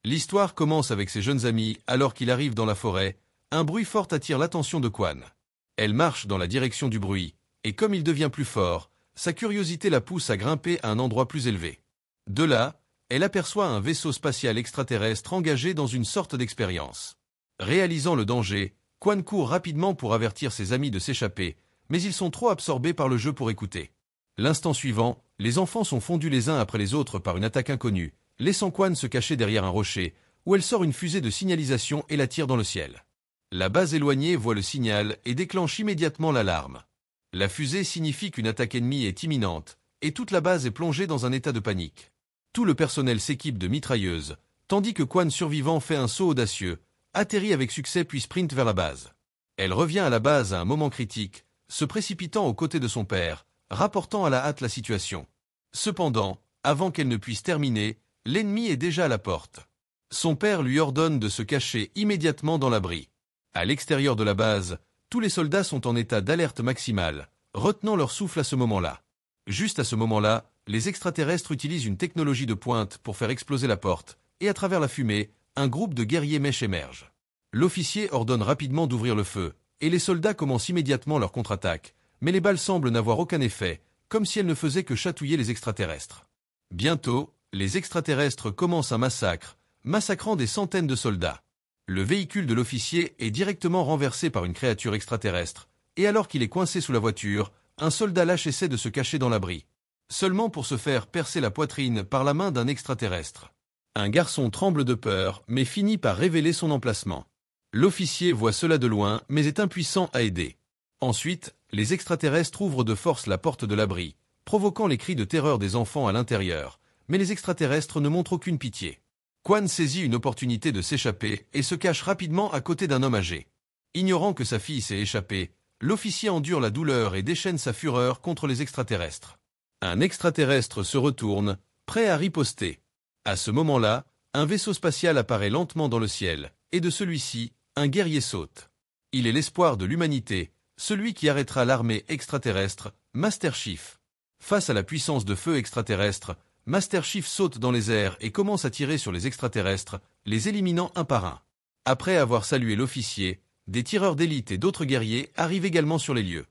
L'histoire commence avec ses jeunes amis alors qu'il arrive dans la forêt. Un bruit fort attire l'attention de Quan. Elle marche dans la direction du bruit, et comme il devient plus fort, sa curiosité la pousse à grimper à un endroit plus élevé. De là, elle aperçoit un vaisseau spatial extraterrestre engagé dans une sorte d'expérience. Réalisant le danger, Quan court rapidement pour avertir ses amis de s'échapper, mais ils sont trop absorbés par le jeu pour écouter. L'instant suivant, les enfants sont fondus les uns après les autres par une attaque inconnue, laissant Quan se cacher derrière un rocher, où elle sort une fusée de signalisation et la tire dans le ciel. La base éloignée voit le signal et déclenche immédiatement l'alarme. La fusée signifie qu'une attaque ennemie est imminente, et toute la base est plongée dans un état de panique. Tout le personnel s'équipe de mitrailleuses, tandis que Quan survivant fait un saut audacieux, atterrit avec succès puis sprint vers la base. Elle revient à la base à un moment critique, se précipitant aux côtés de son père, rapportant à la hâte la situation. Cependant, avant qu'elle ne puisse terminer, l'ennemi est déjà à la porte. Son père lui ordonne de se cacher immédiatement dans l'abri. À l'extérieur de la base, tous les soldats sont en état d'alerte maximale, retenant leur souffle à ce moment-là. Juste à ce moment-là, les extraterrestres utilisent une technologie de pointe pour faire exploser la porte, et à travers la fumée, un groupe de guerriers mèches émerge. L'officier ordonne rapidement d'ouvrir le feu, et les soldats commencent immédiatement leur contre-attaque, mais les balles semblent n'avoir aucun effet, comme si elles ne faisaient que chatouiller les extraterrestres. Bientôt, les extraterrestres commencent un massacre, massacrant des centaines de soldats. Le véhicule de l'officier est directement renversé par une créature extraterrestre, et alors qu'il est coincé sous la voiture, un soldat lâche essaie de se cacher dans l'abri. Seulement pour se faire percer la poitrine par la main d'un extraterrestre. Un garçon tremble de peur, mais finit par révéler son emplacement. L'officier voit cela de loin, mais est impuissant à aider. Ensuite, les extraterrestres ouvrent de force la porte de l'abri, provoquant les cris de terreur des enfants à l'intérieur, mais les extraterrestres ne montrent aucune pitié. Quan saisit une opportunité de s'échapper et se cache rapidement à côté d'un homme âgé. Ignorant que sa fille s'est échappée, l'officier endure la douleur et déchaîne sa fureur contre les extraterrestres. Un extraterrestre se retourne, prêt à riposter. À ce moment-là, un vaisseau spatial apparaît lentement dans le ciel, et de celui-ci, un guerrier saute. Il est l'espoir de l'humanité, celui qui arrêtera l'armée extraterrestre, Master Chief. Face à la puissance de feu extraterrestre, Master Chief saute dans les airs et commence à tirer sur les extraterrestres, les éliminant un par un. Après avoir salué l'officier, des tireurs d'élite et d'autres guerriers arrivent également sur les lieux.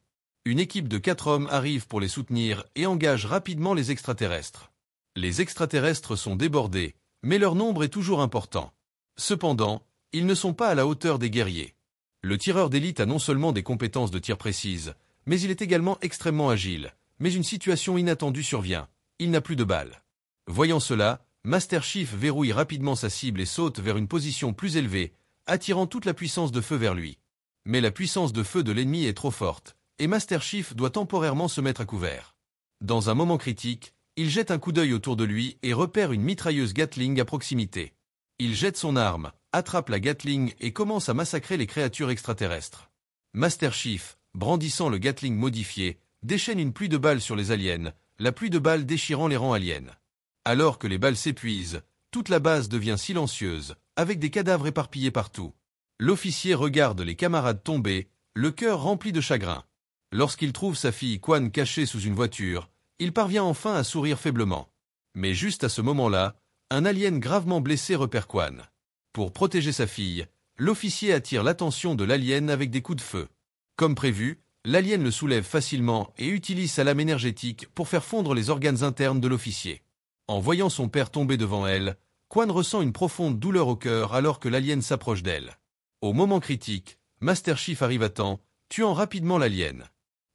Une équipe de 4 hommes arrive pour les soutenir et engage rapidement les extraterrestres. Les extraterrestres sont débordés, mais leur nombre est toujours important. Cependant, ils ne sont pas à la hauteur des guerriers. Le tireur d'élite a non seulement des compétences de tir précises, mais il est également extrêmement agile. Mais une situation inattendue survient. Il n'a plus de balles. Voyant cela, Master Chief verrouille rapidement sa cible et saute vers une position plus élevée, attirant toute la puissance de feu vers lui. Mais la puissance de feu de l'ennemi est trop forte, et Master Chief doit temporairement se mettre à couvert. Dans un moment critique, il jette un coup d'œil autour de lui et repère une mitrailleuse Gatling à proximité. Il jette son arme, attrape la Gatling et commence à massacrer les créatures extraterrestres. Master Chief, brandissant le Gatling modifié, déchaîne une pluie de balles sur les aliens, la pluie de balles déchirant les rangs aliens. Alors que les balles s'épuisent, toute la base devient silencieuse, avec des cadavres éparpillés partout. L'officier regarde les camarades tomber, le cœur rempli de chagrin. Lorsqu'il trouve sa fille Quan cachée sous une voiture, il parvient enfin à sourire faiblement. Mais juste à ce moment-là, un alien gravement blessé repère Quan. Pour protéger sa fille, l'officier attire l'attention de l'alien avec des coups de feu. Comme prévu, l'alien le soulève facilement et utilise sa lame énergétique pour faire fondre les organes internes de l'officier. En voyant son père tomber devant elle, Quan ressent une profonde douleur au cœur alors que l'alien s'approche d'elle. Au moment critique, Master Chief arrive à temps, tuant rapidement l'alien.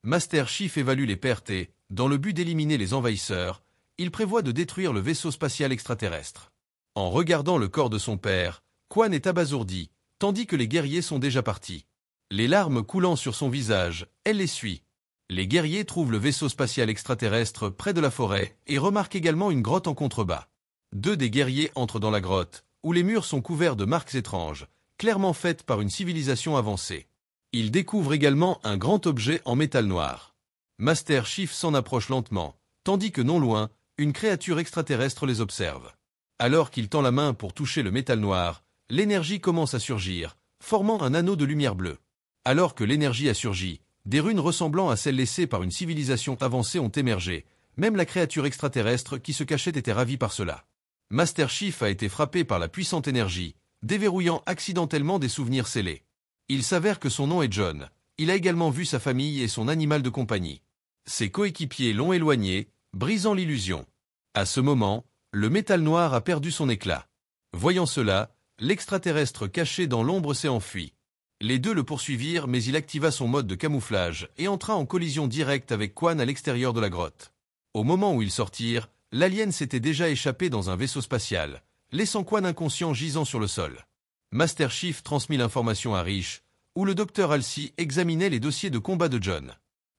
Master Chief évalue les pertes et, dans le but d'éliminer les envahisseurs, il prévoit de détruire le vaisseau spatial extraterrestre. En regardant le corps de son père, Quan est abasourdi, tandis que les guerriers sont déjà partis. Les larmes coulant sur son visage, elle les suit. Les guerriers trouvent le vaisseau spatial extraterrestre près de la forêt et remarquent également une grotte en contrebas. 2 des guerriers entrent dans la grotte, où les murs sont couverts de marques étranges, clairement faites par une civilisation avancée. Ils découvrent également un grand objet en métal noir. Master Chief s'en approche lentement, tandis que non loin, une créature extraterrestre les observe. Alors qu'il tend la main pour toucher le métal noir, l'énergie commence à surgir, formant un anneau de lumière bleue. Alors que l'énergie a surgi, des runes ressemblant à celles laissées par une civilisation avancée ont émergé. Même la créature extraterrestre qui se cachait était ravie par cela. Master Chief a été frappé par la puissante énergie, déverrouillant accidentellement des souvenirs scellés. Il s'avère que son nom est John. Il a également vu sa famille et son animal de compagnie. Ses coéquipiers l'ont éloigné, brisant l'illusion. À ce moment, le métal noir a perdu son éclat. Voyant cela, l'extraterrestre caché dans l'ombre s'est enfui. Les deux le poursuivirent mais il activa son mode de camouflage et entra en collision directe avec Quan à l'extérieur de la grotte. Au moment où ils sortirent, l'alien s'était déjà échappé dans un vaisseau spatial, laissant Quan inconscient gisant sur le sol. Master Chief transmit l'information à Riche, où le docteur Halsey examinait les dossiers de combat de John.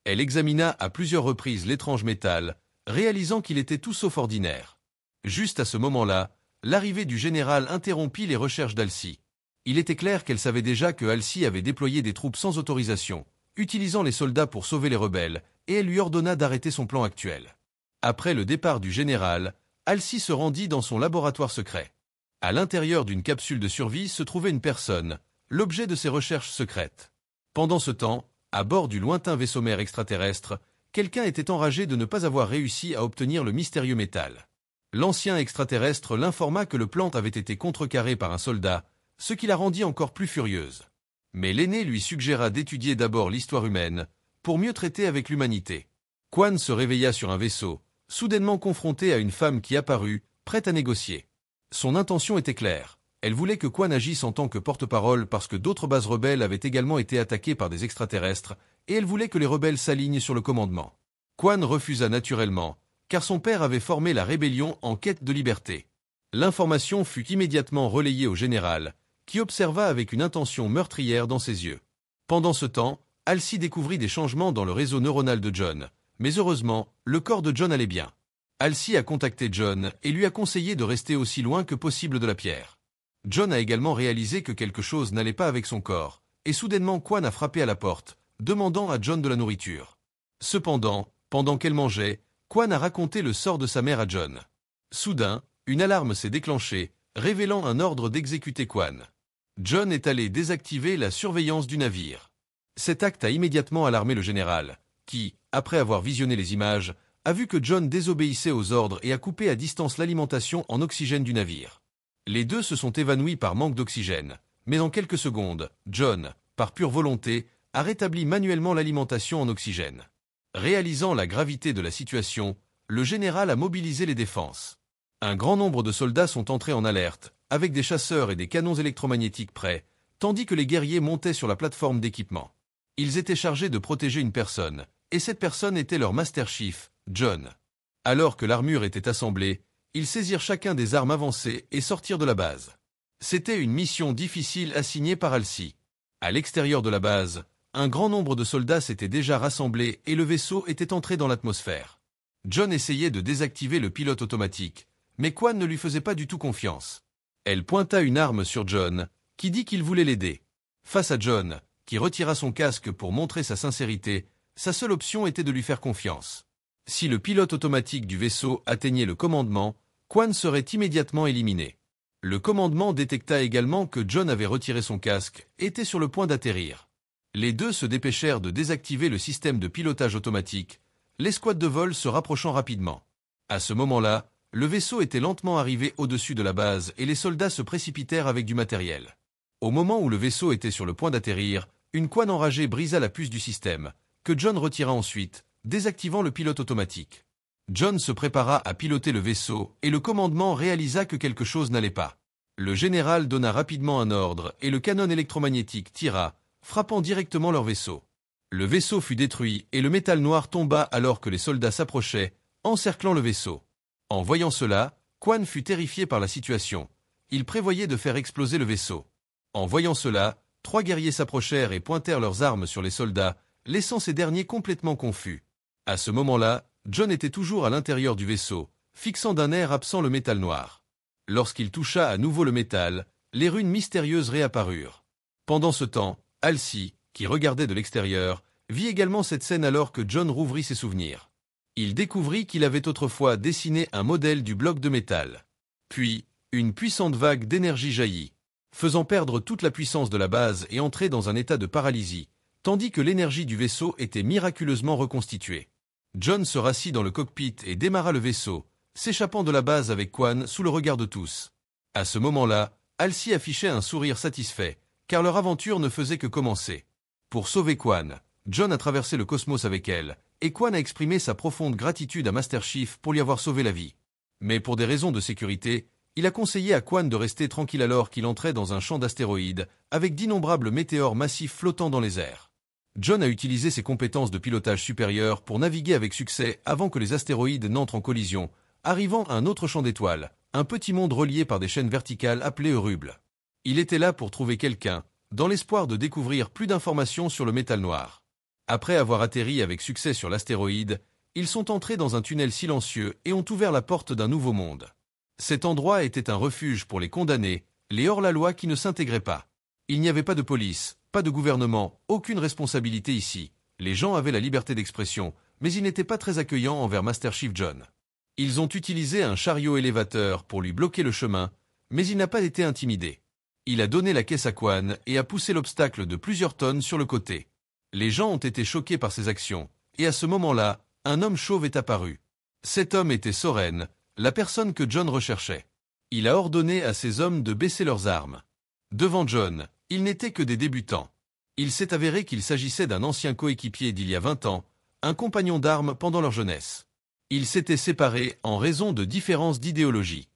Elle examina à plusieurs reprises l'étrange métal, réalisant qu'il était tout sauf ordinaire. Juste à ce moment-là, l'arrivée du général interrompit les recherches d'Halsey. Il était clair qu'elle savait déjà que Halsey avait déployé des troupes sans autorisation, utilisant les soldats pour sauver les rebelles, et elle lui ordonna d'arrêter son plan actuel. Après le départ du général, Halsey se rendit dans son laboratoire secret. À l'intérieur d'une capsule de survie se trouvait une personne, l'objet de ses recherches secrètes. Pendant ce temps, à bord du lointain vaisseau-mère extraterrestre, quelqu'un était enragé de ne pas avoir réussi à obtenir le mystérieux métal. L'ancien extraterrestre l'informa que le plan avait été contrecarré par un soldat, ce qui la rendit encore plus furieuse. Mais l'aîné lui suggéra d'étudier d'abord l'histoire humaine, pour mieux traiter avec l'humanité. Quan se réveilla sur un vaisseau, soudainement confronté à une femme qui apparut, prête à négocier. Son intention était claire. Elle voulait que Quan agisse en tant que porte-parole parce que d'autres bases rebelles avaient également été attaquées par des extraterrestres, et elle voulait que les rebelles s'alignent sur le commandement. Quan refusa naturellement, car son père avait formé la rébellion en quête de liberté. L'information fut immédiatement relayée au général, qui observa avec une intention meurtrière dans ses yeux. Pendant ce temps, Halsey découvrit des changements dans le réseau neuronal de John, mais heureusement, le corps de John allait bien. Halsey a contacté John et lui a conseillé de rester aussi loin que possible de la pierre. John a également réalisé que quelque chose n'allait pas avec son corps, et soudainement Quan a frappé à la porte, demandant à John de la nourriture. Cependant, pendant qu'elle mangeait, Quan a raconté le sort de sa mère à John. Soudain, une alarme s'est déclenchée, révélant un ordre d'exécuter Quan. John est allé désactiver la surveillance du navire. Cet acte a immédiatement alarmé le général, qui, après avoir visionné les images, a vu que John désobéissait aux ordres et a coupé à distance l'alimentation en oxygène du navire. Les deux se sont évanouis par manque d'oxygène, mais en quelques secondes, John, par pure volonté, a rétabli manuellement l'alimentation en oxygène. Réalisant la gravité de la situation, le général a mobilisé les défenses. Un grand nombre de soldats sont entrés en alerte, avec des chasseurs et des canons électromagnétiques prêts, tandis que les guerriers montaient sur la plateforme d'équipement. Ils étaient chargés de protéger une personne, et cette personne était leur Master Chief, John. Alors que l'armure était assemblée, ils saisirent chacun des armes avancées et sortirent de la base. C'était une mission difficile assignée par Halsey. À l'extérieur de la base, un grand nombre de soldats s'étaient déjà rassemblés et le vaisseau était entré dans l'atmosphère. John essayait de désactiver le pilote automatique, mais Quan ne lui faisait pas du tout confiance. Elle pointa une arme sur John, qui dit qu'il voulait l'aider. Face à John, qui retira son casque pour montrer sa sincérité, sa seule option était de lui faire confiance. Si le pilote automatique du vaisseau atteignait le commandement, Quan serait immédiatement éliminé. Le commandement détecta également que John avait retiré son casque et était sur le point d'atterrir. Les deux se dépêchèrent de désactiver le système de pilotage automatique, l'escouade de vol se rapprochant rapidement. À ce moment-là, le vaisseau était lentement arrivé au-dessus de la base et les soldats se précipitèrent avec du matériel. Au moment où le vaisseau était sur le point d'atterrir, une Quan enragée brisa la puce du système, que John retira ensuite, désactivant le pilote automatique. John se prépara à piloter le vaisseau et le commandement réalisa que quelque chose n'allait pas. Le général donna rapidement un ordre et le canon électromagnétique tira, frappant directement leur vaisseau. Le vaisseau fut détruit et le métal noir tomba alors que les soldats s'approchaient, encerclant le vaisseau. En voyant cela, Quan fut terrifié par la situation. Il prévoyait de faire exploser le vaisseau. En voyant cela, 3 guerriers s'approchèrent et pointèrent leurs armes sur les soldats, laissant ces derniers complètement confus. À ce moment-là, John était toujours à l'intérieur du vaisseau, fixant d'un air absent le métal noir. Lorsqu'il toucha à nouveau le métal, les runes mystérieuses réapparurent. Pendant ce temps, Halsey, qui regardait de l'extérieur, vit également cette scène alors que John rouvrit ses souvenirs. Il découvrit qu'il avait autrefois dessiné un modèle du bloc de métal. Puis, une puissante vague d'énergie jaillit, faisant perdre toute la puissance de la base et entrer dans un état de paralysie, tandis que l'énergie du vaisseau était miraculeusement reconstituée. John se rassit dans le cockpit et démarra le vaisseau, s'échappant de la base avec Quan sous le regard de tous. À ce moment-là, Halsey affichait un sourire satisfait, car leur aventure ne faisait que commencer. Pour sauver Quan, John a traversé le cosmos avec elle, et Quan a exprimé sa profonde gratitude à Master Chief pour lui avoir sauvé la vie. Mais pour des raisons de sécurité, il a conseillé à Quan de rester tranquille alors qu'il entrait dans un champ d'astéroïdes, avec d'innombrables météores massifs flottant dans les airs. John a utilisé ses compétences de pilotage supérieur pour naviguer avec succès avant que les astéroïdes n'entrent en collision, arrivant à un autre champ d'étoiles, un petit monde relié par des chaînes verticales appelées Eurubles. Il était là pour trouver quelqu'un, dans l'espoir de découvrir plus d'informations sur le métal noir. Après avoir atterri avec succès sur l'astéroïde, ils sont entrés dans un tunnel silencieux et ont ouvert la porte d'un nouveau monde. Cet endroit était un refuge pour les condamnés, les hors-la-loi qui ne s'intégraient pas. Il n'y avait pas de police, pas de gouvernement, aucune responsabilité ici. Les gens avaient la liberté d'expression, mais ils n'étaient pas très accueillants envers Master Chief John. Ils ont utilisé un chariot élévateur pour lui bloquer le chemin, mais il n'a pas été intimidé. Il a donné la caisse à Quan et a poussé l'obstacle de plusieurs tonnes sur le côté. Les gens ont été choqués par ses actions, et à ce moment-là, un homme chauve est apparu. Cet homme était Soren, la personne que John recherchait. Il a ordonné à ses hommes de baisser leurs armes. Devant John, ils n'étaient que des débutants. Il s'est avéré qu'il s'agissait d'un ancien coéquipier d'il y a 20 ans, un compagnon d'armes pendant leur jeunesse. Ils s'étaient séparés en raison de différences d'idéologie.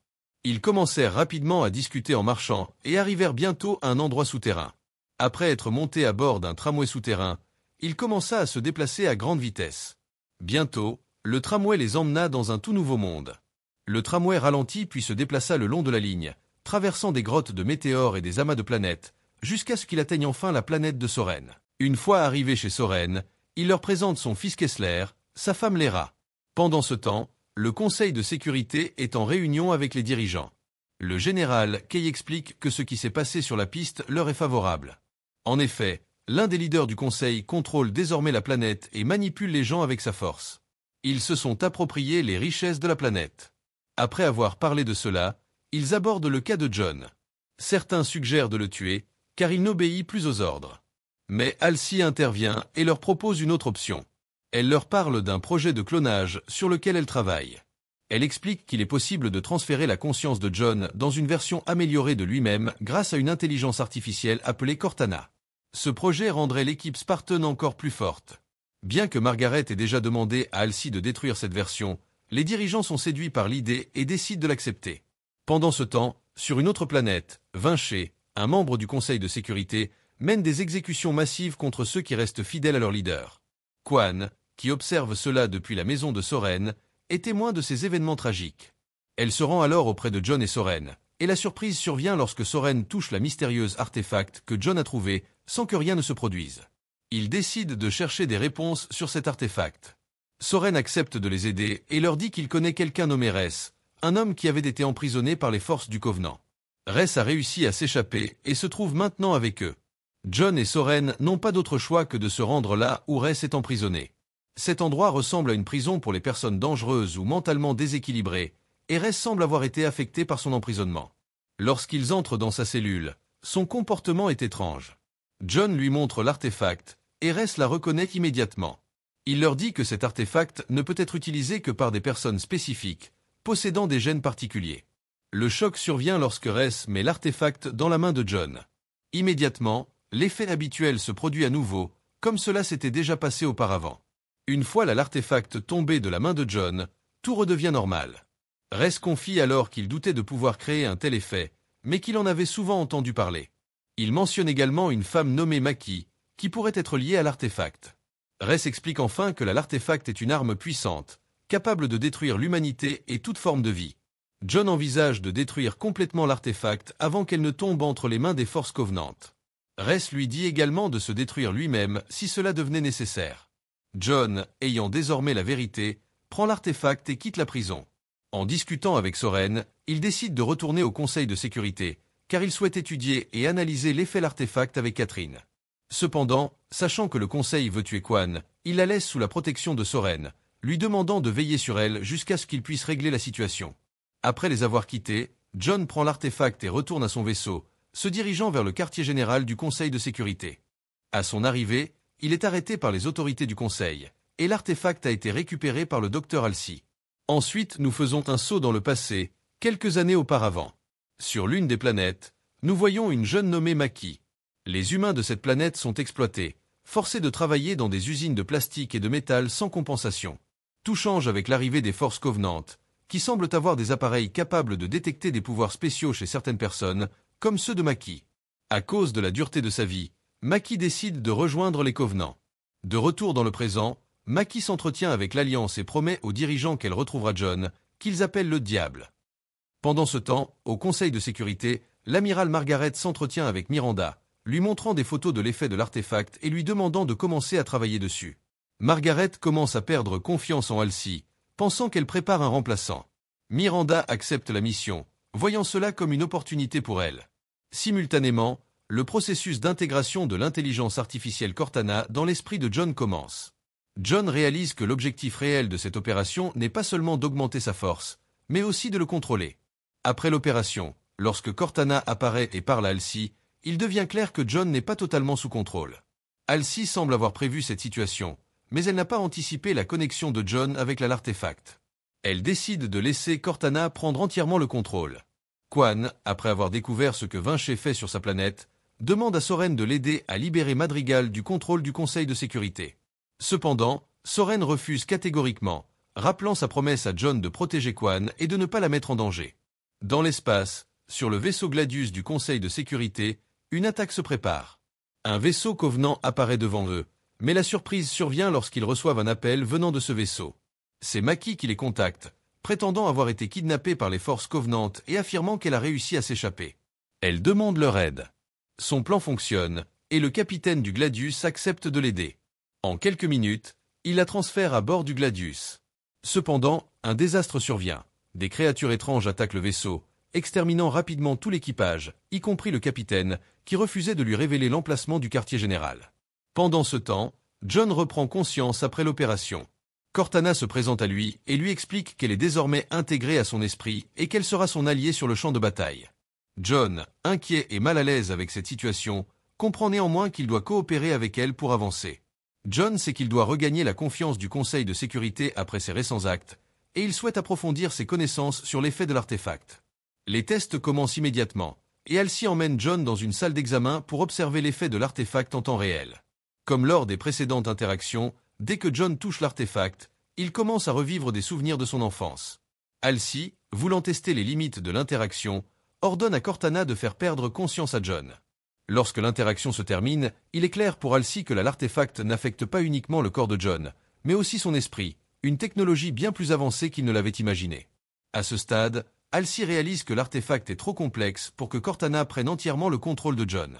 Ils commencèrent rapidement à discuter en marchant et arrivèrent bientôt à un endroit souterrain. Après être montés à bord d'un tramway souterrain, il commença à se déplacer à grande vitesse. Bientôt, le tramway les emmena dans un tout nouveau monde. Le tramway ralentit puis se déplaça le long de la ligne, traversant des grottes de météores et des amas de planètes, jusqu'à ce qu'il atteigne enfin la planète de Soren. Une fois arrivé chez Soren, il leur présente son fils Kessler, sa femme Lera. Pendant ce temps, le conseil de sécurité est en réunion avec les dirigeants. Le général Kay explique que ce qui s'est passé sur la piste leur est favorable. En effet, l'un des leaders du conseil contrôle désormais la planète et manipule les gens avec sa force. Ils se sont appropriés les richesses de la planète. Après avoir parlé de cela, ils abordent le cas de John. Certains suggèrent de le tuer, car il n'obéit plus aux ordres. Mais Halsey intervient et leur propose une autre option. Elle leur parle d'un projet de clonage sur lequel elle travaille. Elle explique qu'il est possible de transférer la conscience de John dans une version améliorée de lui-même grâce à une intelligence artificielle appelée Cortana. Ce projet rendrait l'équipe Spartan encore plus forte. Bien que Margaret ait déjà demandé à Halsey de détruire cette version, les dirigeants sont séduits par l'idée et décident de l'accepter. Pendant ce temps, sur une autre planète, Vinché, un membre du Conseil de sécurité, mène des exécutions massives contre ceux qui restent fidèles à leur leader. Quan, qui observe cela depuis la maison de Soren, est témoin de ces événements tragiques. Elle se rend alors auprès de John et Soren, et la surprise survient lorsque Soren touche la mystérieuse artefact que John a trouvée sans que rien ne se produise. Il décide de chercher des réponses sur cet artefact. Soren accepte de les aider et leur dit qu'il connaît quelqu'un nommé Ress, un homme qui avait été emprisonné par les forces du Covenant. Ress a réussi à s'échapper et se trouve maintenant avec eux. John et Soren n'ont pas d'autre choix que de se rendre là où Ress est emprisonné. Cet endroit ressemble à une prison pour les personnes dangereuses ou mentalement déséquilibrées, et Ress semble avoir été affecté par son emprisonnement. Lorsqu'ils entrent dans sa cellule, son comportement est étrange. John lui montre l'artefact, et Ress la reconnaît immédiatement. Il leur dit que cet artefact ne peut être utilisé que par des personnes spécifiques, possédant des gènes particuliers. Le choc survient lorsque Ress met l'artefact dans la main de John. Immédiatement, l'effet habituel se produit à nouveau, comme cela s'était déjà passé auparavant. Une fois l'artefact tombé de la main de John, tout redevient normal. Ress confie alors qu'il doutait de pouvoir créer un tel effet, mais qu'il en avait souvent entendu parler. Il mentionne également une femme nommée Maki, qui pourrait être liée à l'artefact. Ress explique enfin que l'artefact est une arme puissante, capable de détruire l'humanité et toute forme de vie. John envisage de détruire complètement l'artefact avant qu'elle ne tombe entre les mains des forces covenantes. Ress lui dit également de se détruire lui-même si cela devenait nécessaire. John, ayant désormais la vérité, prend l'artefact et quitte la prison. En discutant avec Soren, il décide de retourner au Conseil de sécurité, car il souhaite étudier et analyser l'effet de l'artefact avec Catherine. Cependant, sachant que le Conseil veut tuer Quan, il la laisse sous la protection de Soren, lui demandant de veiller sur elle jusqu'à ce qu'il puisse régler la situation. Après les avoir quittés, John prend l'artefact et retourne à son vaisseau, se dirigeant vers le quartier général du Conseil de sécurité. À son arrivée, il est arrêté par les autorités du Conseil, et l'artefact a été récupéré par le docteur Halsey. Ensuite, nous faisons un saut dans le passé, quelques années auparavant. Sur l'une des planètes, nous voyons une jeune nommée Maki. Les humains de cette planète sont exploités, forcés de travailler dans des usines de plastique et de métal sans compensation. Tout change avec l'arrivée des forces covenantes, qui semblent avoir des appareils capables de détecter des pouvoirs spéciaux chez certaines personnes, comme ceux de Maki. À cause de la dureté de sa vie, Maki décide de rejoindre les Covenants. De retour dans le présent, Maki s'entretient avec l'Alliance et promet aux dirigeants qu'elle retrouvera John, qu'ils appellent le Diable. Pendant ce temps, au Conseil de sécurité, l'amiral Margaret s'entretient avec Miranda, lui montrant des photos de l'effet de l'artefact et lui demandant de commencer à travailler dessus. Margaret commence à perdre confiance en Halsey, pensant qu'elle prépare un remplaçant. Miranda accepte la mission, voyant cela comme une opportunité pour elle. Simultanément, le processus d'intégration de l'intelligence artificielle Cortana dans l'esprit de John commence. John réalise que l'objectif réel de cette opération n'est pas seulement d'augmenter sa force, mais aussi de le contrôler. Après l'opération, lorsque Cortana apparaît et parle à Halsey, il devient clair que John n'est pas totalement sous contrôle. Halsey semble avoir prévu cette situation, mais elle n'a pas anticipé la connexion de John avec l'artefact. Elle décide de laisser Cortana prendre entièrement le contrôle. Quan, après avoir découvert ce que Vinci fait sur sa planète, demande à Soren de l'aider à libérer Madrigal du contrôle du Conseil de sécurité. Cependant, Soren refuse catégoriquement, rappelant sa promesse à John de protéger Quan et de ne pas la mettre en danger. Dans l'espace, sur le vaisseau Gladius du Conseil de sécurité, une attaque se prépare. Un vaisseau Covenant apparaît devant eux, mais la surprise survient lorsqu'ils reçoivent un appel venant de ce vaisseau. C'est Maki qui les contacte, prétendant avoir été kidnappée par les forces covenantes et affirmant qu'elle a réussi à s'échapper. Elle demande leur aide. Son plan fonctionne, et le capitaine du Gladius accepte de l'aider. En quelques minutes, il la transfère à bord du Gladius. Cependant, un désastre survient. Des créatures étranges attaquent le vaisseau, exterminant rapidement tout l'équipage, y compris le capitaine, qui refusait de lui révéler l'emplacement du quartier général. Pendant ce temps, John reprend conscience après l'opération. Cortana se présente à lui et lui explique qu'elle est désormais intégrée à son esprit et qu'elle sera son alliée sur le champ de bataille. John, inquiet et mal à l'aise avec cette situation, comprend néanmoins qu'il doit coopérer avec elle pour avancer. John sait qu'il doit regagner la confiance du Conseil de sécurité après ses récents actes, et il souhaite approfondir ses connaissances sur l'effet de l'artefact. Les tests commencent immédiatement, et Halsey emmène John dans une salle d'examen pour observer l'effet de l'artefact en temps réel. Comme lors des précédentes interactions, dès que John touche l'artefact, il commence à revivre des souvenirs de son enfance. Halsey, voulant tester les limites de l'interaction, ordonne à Cortana de faire perdre conscience à John. Lorsque l'interaction se termine, il est clair pour Halsey que l'artefact n'affecte pas uniquement le corps de John, mais aussi son esprit, une technologie bien plus avancée qu'il ne l'avait imaginé. À ce stade, Halsey réalise que l'artefact est trop complexe pour que Cortana prenne entièrement le contrôle de John.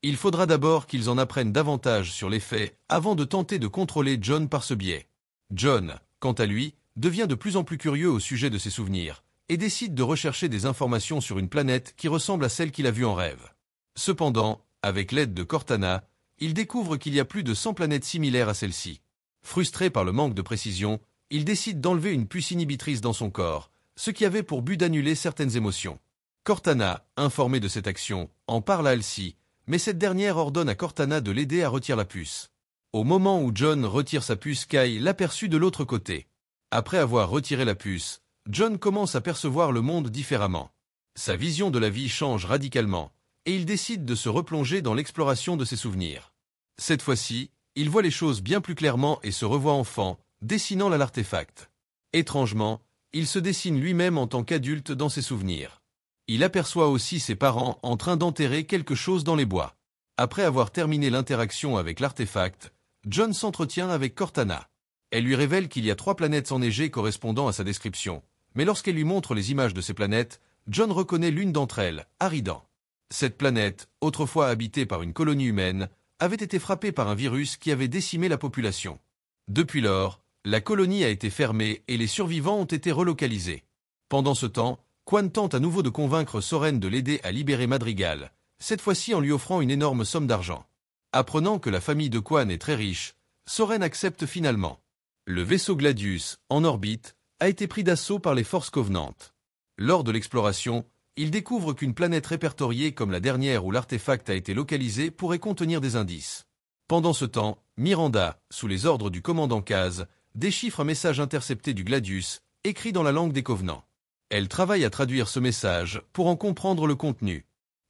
Il faudra d'abord qu'ils en apprennent davantage sur les faits avant de tenter de contrôler John par ce biais. John, quant à lui, devient de plus en plus curieux au sujet de ses souvenirs et décide de rechercher des informations sur une planète qui ressemble à celle qu'il a vue en rêve. Cependant, avec l'aide de Cortana, il découvre qu'il y a plus de 100 planètes similaires à celle-ci. Frustré par le manque de précision, il décide d'enlever une puce inhibitrice dans son corps, ce qui avait pour but d'annuler certaines émotions. Cortana, informée de cette action, en parle à Halsey, mais cette dernière ordonne à Cortana de l'aider à retirer la puce. Au moment où John retire sa puce, Kai l'aperçut de l'autre côté. Après avoir retiré la puce, John commence à percevoir le monde différemment. Sa vision de la vie change radicalement, et il décide de se replonger dans l'exploration de ses souvenirs. Cette fois-ci, il voit les choses bien plus clairement et se revoit enfant, dessinant l'artefact. Étrangement, il se dessine lui-même en tant qu'adulte dans ses souvenirs. Il aperçoit aussi ses parents en train d'enterrer quelque chose dans les bois. Après avoir terminé l'interaction avec l'artefact, John s'entretient avec Cortana. Elle lui révèle qu'il y a 3 planètes enneigées correspondant à sa description, mais lorsqu'elle lui montre les images de ces planètes, John reconnaît l'une d'entre elles, Aridan. Cette planète, autrefois habitée par une colonie humaine, avait été frappée par un virus qui avait décimé la population. Depuis lors, la colonie a été fermée et les survivants ont été relocalisés. Pendant ce temps, Quan tente à nouveau de convaincre Soren de l'aider à libérer Madrigal, cette fois-ci en lui offrant une énorme somme d'argent. Apprenant que la famille de Quan est très riche, Soren accepte finalement. Le vaisseau Gladius, en orbite, a été pris d'assaut par les forces covenantes. Lors de l'exploration, il découvre qu'une planète répertoriée comme la dernière où l'artefact a été localisé pourrait contenir des indices. Pendant ce temps, Miranda, sous les ordres du commandant Kaz, déchiffre un message intercepté du Gladius, écrit dans la langue des Covenants. Elle travaille à traduire ce message pour en comprendre le contenu.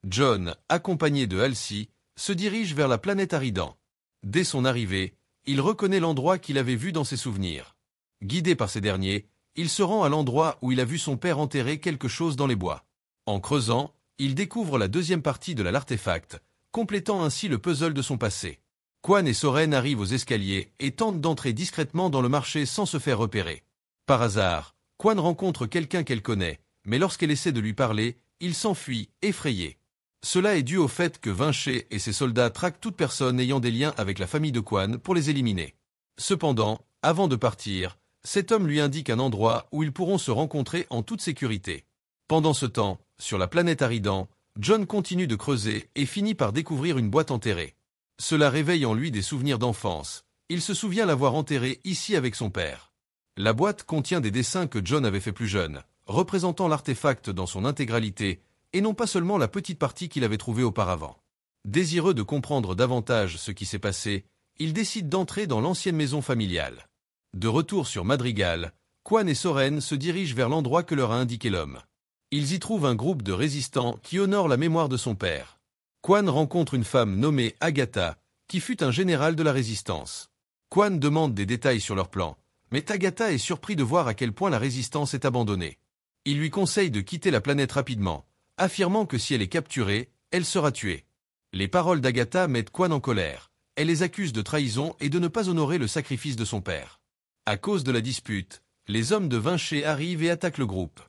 John, accompagné de Halsey, se dirige vers la planète Aridan. Dès son arrivée, il reconnaît l'endroit qu'il avait vu dans ses souvenirs. Guidé par ces derniers, il se rend à l'endroit où il a vu son père enterrer quelque chose dans les bois. En creusant, il découvre la deuxième partie de l'artefact, complétant ainsi le puzzle de son passé. Quan et Soren arrivent aux escaliers et tentent d'entrer discrètement dans le marché sans se faire repérer. Par hasard, Quan rencontre quelqu'un qu'elle connaît, mais lorsqu'elle essaie de lui parler, il s'enfuit, effrayé. Cela est dû au fait que Vinché et ses soldats traquent toute personne ayant des liens avec la famille de Quan pour les éliminer. Cependant, avant de partir, cet homme lui indique un endroit où ils pourront se rencontrer en toute sécurité. Pendant ce temps, sur la planète Aridan, John continue de creuser et finit par découvrir une boîte enterrée. Cela réveille en lui des souvenirs d'enfance. Il se souvient l'avoir enterrée ici avec son père. La boîte contient des dessins que John avait fait plus jeune, représentant l'artefact dans son intégralité, et non pas seulement la petite partie qu'il avait trouvée auparavant. Désireux de comprendre davantage ce qui s'est passé, il décide d'entrer dans l'ancienne maison familiale. De retour sur Madrigal, Quan et Soren se dirigent vers l'endroit que leur a indiqué l'homme. Ils y trouvent un groupe de résistants qui honore la mémoire de son père. Quan rencontre une femme nommée Agatha, qui fut un général de la résistance. Quan demande des détails sur leur plan, mais Agatha est surpris de voir à quel point la résistance est abandonnée. Il lui conseille de quitter la planète rapidement, affirmant que si elle est capturée, elle sera tuée. Les paroles d'Agatha mettent Quan en colère. Elle les accuse de trahison et de ne pas honorer le sacrifice de son père. À cause de la dispute, les hommes de Vinché arrivent et attaquent le groupe.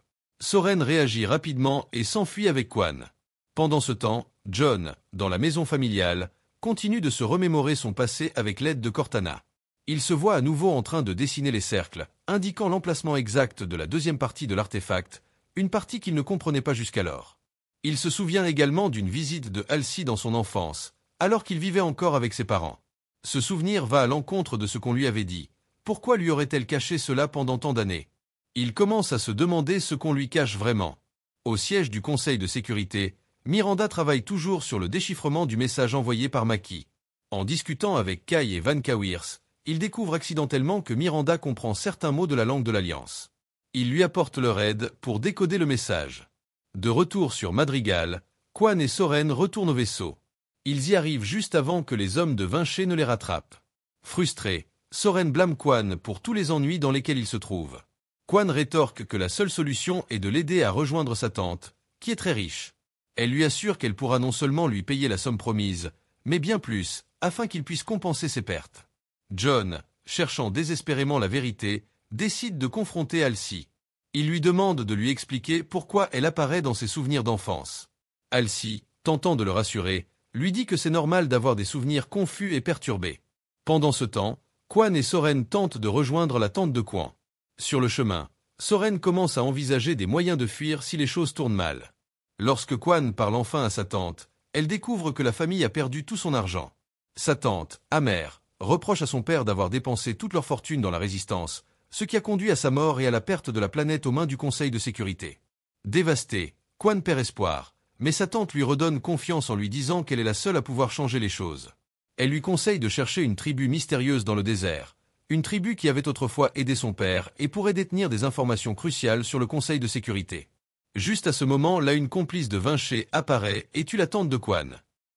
Soren réagit rapidement et s'enfuit avec Quan. Pendant ce temps, John, dans la maison familiale, continue de se remémorer son passé avec l'aide de Cortana. Il se voit à nouveau en train de dessiner les cercles, indiquant l'emplacement exact de la deuxième partie de l'artefact, une partie qu'il ne comprenait pas jusqu'alors. Il se souvient également d'une visite de Halsey dans son enfance, alors qu'il vivait encore avec ses parents. Ce souvenir va à l'encontre de ce qu'on lui avait dit. Pourquoi lui aurait-elle caché cela pendant tant d'années? Il commence à se demander ce qu'on lui cache vraiment. Au siège du Conseil de sécurité, Miranda travaille toujours sur le déchiffrement du message envoyé par Maki. En discutant avec Kai et Van Kawirs, il découvre accidentellement que Miranda comprend certains mots de la langue de l'Alliance. Il lui apporte leur aide pour décoder le message. De retour sur Madrigal, Quan et Soren retournent au vaisseau. Ils y arrivent juste avant que les hommes de Vinché ne les rattrapent. Frustré, Soren blâme Quan pour tous les ennuis dans lesquels il se trouve. Quan rétorque que la seule solution est de l'aider à rejoindre sa tante, qui est très riche. Elle lui assure qu'elle pourra non seulement lui payer la somme promise, mais bien plus, afin qu'il puisse compenser ses pertes. John, cherchant désespérément la vérité, décide de confronter Halsey. Il lui demande de lui expliquer pourquoi elle apparaît dans ses souvenirs d'enfance. Halsey, tentant de le rassurer, lui dit que c'est normal d'avoir des souvenirs confus et perturbés. Pendant ce temps, Quan et Soren tentent de rejoindre la tante de Quan. Sur le chemin, Soren commence à envisager des moyens de fuir si les choses tournent mal. Lorsque Quan parle enfin à sa tante, elle découvre que la famille a perdu tout son argent. Sa tante, amère, reproche à son père d'avoir dépensé toute leur fortune dans la résistance, ce qui a conduit à sa mort et à la perte de la planète aux mains du Conseil de sécurité. Dévasté, Quan perd espoir, mais sa tante lui redonne confiance en lui disant qu'elle est la seule à pouvoir changer les choses. Elle lui conseille de chercher une tribu mystérieuse dans le désert, une tribu qui avait autrefois aidé son père et pourrait détenir des informations cruciales sur le Conseil de sécurité. Juste à ce moment, là une complice de Vinché apparaît et tue la tante de Quan.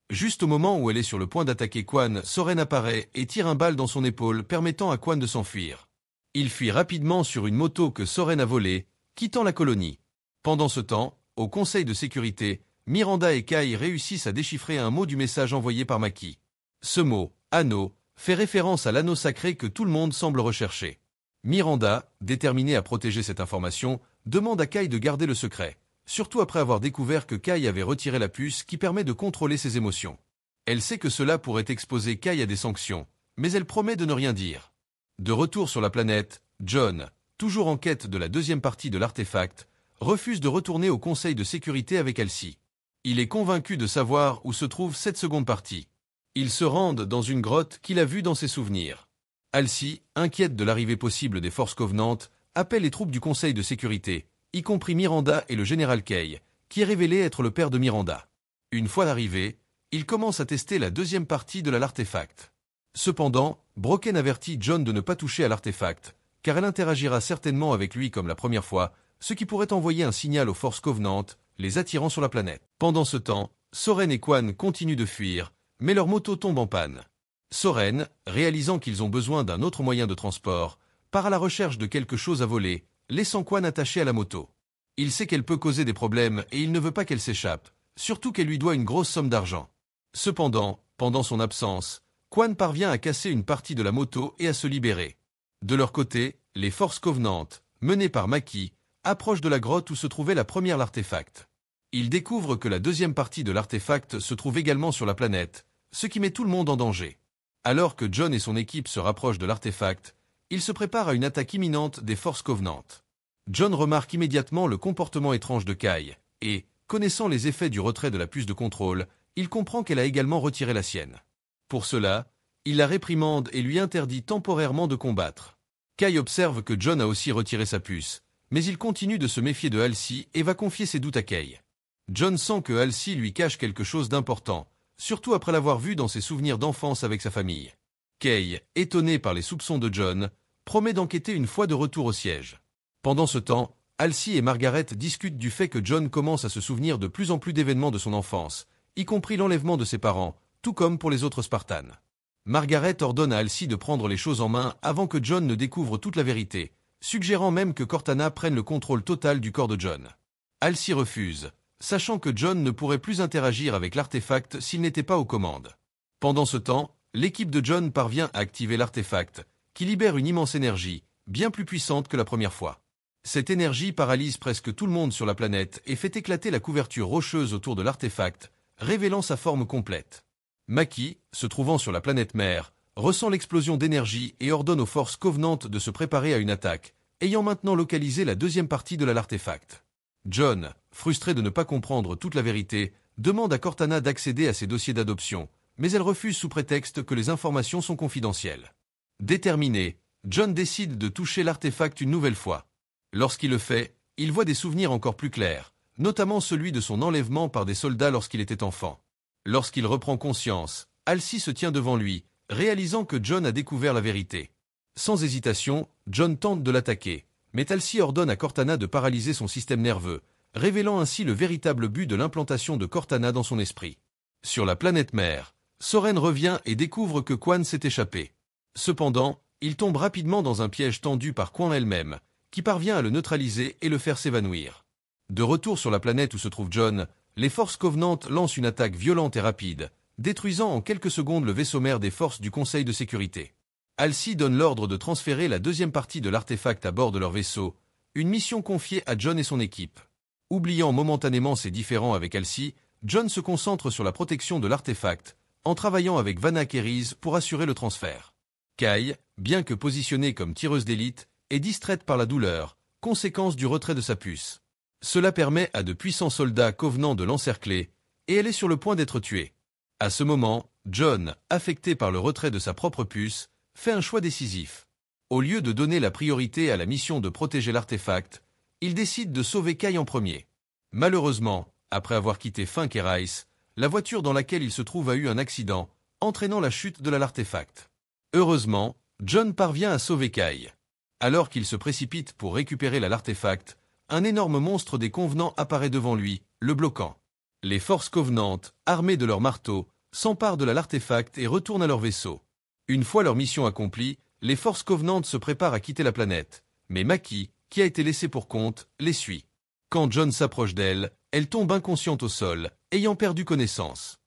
Juste au moment où elle est sur le point d'attaquer Quan, Soren apparaît et tire un bal dans son épaule permettant à Quan de s'enfuir. Il fuit rapidement sur une moto que Soren a volée, quittant la colonie. Pendant ce temps, au Conseil de sécurité, Miranda et Kai réussissent à déchiffrer un mot du message envoyé par Maki. Ce mot, anneau, fait référence à l'anneau sacré que tout le monde semble rechercher. Miranda, déterminée à protéger cette information, demande à Kai de garder le secret, surtout après avoir découvert que Kai avait retiré la puce qui permet de contrôler ses émotions. Elle sait que cela pourrait exposer Kai à des sanctions, mais elle promet de ne rien dire. De retour sur la planète, John, toujours en quête de la deuxième partie de l'artefact, refuse de retourner au Conseil de sécurité avec Halsey. Il est convaincu de savoir où se trouve cette seconde partie. Ils se rendent dans une grotte qu'il a vue dans ses souvenirs. Halsey, inquiète de l'arrivée possible des forces covenantes, appelle les troupes du Conseil de sécurité, y compris Miranda et le général Kay, qui est révélé être le père de Miranda. Une fois arrivé, il commence à tester la deuxième partie de l'artefact. Cependant, Brocken avertit John de ne pas toucher à l'artefact, car elle interagira certainement avec lui comme la première fois, ce qui pourrait envoyer un signal aux forces Covenant, les attirant sur la planète. Pendant ce temps, Soren et Quan continuent de fuir, mais leur moto tombe en panne. Soren, réalisant qu'ils ont besoin d'un autre moyen de transport, part à la recherche de quelque chose à voler, laissant Quan attaché à la moto. Il sait qu'elle peut causer des problèmes et il ne veut pas qu'elle s'échappe, surtout qu'elle lui doit une grosse somme d'argent. Cependant, pendant son absence, Quan parvient à casser une partie de la moto et à se libérer. De leur côté, les forces Covenant, menées par Maki, approchent de la grotte où se trouvait la première l'artefact. Ils découvrent que la deuxième partie de l'artefact se trouve également sur la planète, ce qui met tout le monde en danger. Alors que John et son équipe se rapprochent de l'artefact, ils se préparent à une attaque imminente des forces Covenant. John remarque immédiatement le comportement étrange de Kai, et, connaissant les effets du retrait de la puce de contrôle, il comprend qu'elle a également retiré la sienne. Pour cela, il la réprimande et lui interdit temporairement de combattre. Kai observe que John a aussi retiré sa puce, mais il continue de se méfier de Halsey et va confier ses doutes à Kai. John sent que Halsey lui cache quelque chose d'important, surtout après l'avoir vu dans ses souvenirs d'enfance avec sa famille. Kai, étonné par les soupçons de John, promet d'enquêter une fois de retour au siège. Pendant ce temps, Halsey et Margaret discutent du fait que John commence à se souvenir de plus en plus d'événements de son enfance, y compris l'enlèvement de ses parents, tout comme pour les autres Spartans. Margaret ordonne à Halsey de prendre les choses en main avant que John ne découvre toute la vérité, suggérant même que Cortana prenne le contrôle total du corps de John. Halsey refuse, sachant que John ne pourrait plus interagir avec l'artefact s'il n'était pas aux commandes. Pendant ce temps, l'équipe de John parvient à activer l'artefact, qui libère une immense énergie, bien plus puissante que la première fois. Cette énergie paralyse presque tout le monde sur la planète et fait éclater la couverture rocheuse autour de l'artefact, révélant sa forme complète. Maki, se trouvant sur la planète mère, ressent l'explosion d'énergie et ordonne aux forces Covenant de se préparer à une attaque, ayant maintenant localisé la deuxième partie de l'artefact. John, frustré de ne pas comprendre toute la vérité, demande à Cortana d'accéder à ses dossiers d'adoption, mais elle refuse sous prétexte que les informations sont confidentielles. Déterminé, John décide de toucher l'artefact une nouvelle fois. Lorsqu'il le fait, il voit des souvenirs encore plus clairs, notamment celui de son enlèvement par des soldats lorsqu'il était enfant. Lorsqu'il reprend conscience, Halsey se tient devant lui, réalisant que John a découvert la vérité. Sans hésitation, John tente de l'attaquer, mais Halsey ordonne à Cortana de paralyser son système nerveux, révélant ainsi le véritable but de l'implantation de Cortana dans son esprit. Sur la planète mère, Soren revient et découvre que Quan s'est échappé. Cependant, il tombe rapidement dans un piège tendu par Quan elle-même, qui parvient à le neutraliser et le faire s'évanouir. De retour sur la planète où se trouve John, les forces Covenant lancent une attaque violente et rapide, détruisant en quelques secondes le vaisseau mère des forces du Conseil de sécurité. Halsey donne l'ordre de transférer la deuxième partie de l'artefact à bord de leur vaisseau, une mission confiée à John et son équipe. Oubliant momentanément ses différends avec Halsey, John se concentre sur la protection de l'artefact, en travaillant avec Vanna Kerys pour assurer le transfert. Kai, bien que positionnée comme tireuse d'élite, est distraite par la douleur, conséquence du retrait de sa puce. Cela permet à de puissants soldats Covenant de l'encercler, et elle est sur le point d'être tuée. À ce moment, John, affecté par le retrait de sa propre puce, fait un choix décisif. Au lieu de donner la priorité à la mission de protéger l'artefact, il décide de sauver Kai en premier. Malheureusement, après avoir quitté Fink et Rice, la voiture dans laquelle il se trouve a eu un accident, entraînant la chute de l'artefact. Heureusement, John parvient à sauver Kai. Alors qu'il se précipite pour récupérer l'artefact, un énorme monstre des Covenants apparaît devant lui, le bloquant. Les forces Covenant, armées de leurs marteaux, s'emparent de l'artefact et retournent à leur vaisseau. Une fois leur mission accomplie, les forces Covenant se préparent à quitter la planète, mais Maki, qui a été laissée pour compte, les suit. Quand John s'approche d'elle, elle tombe inconsciente au sol, ayant perdu connaissance.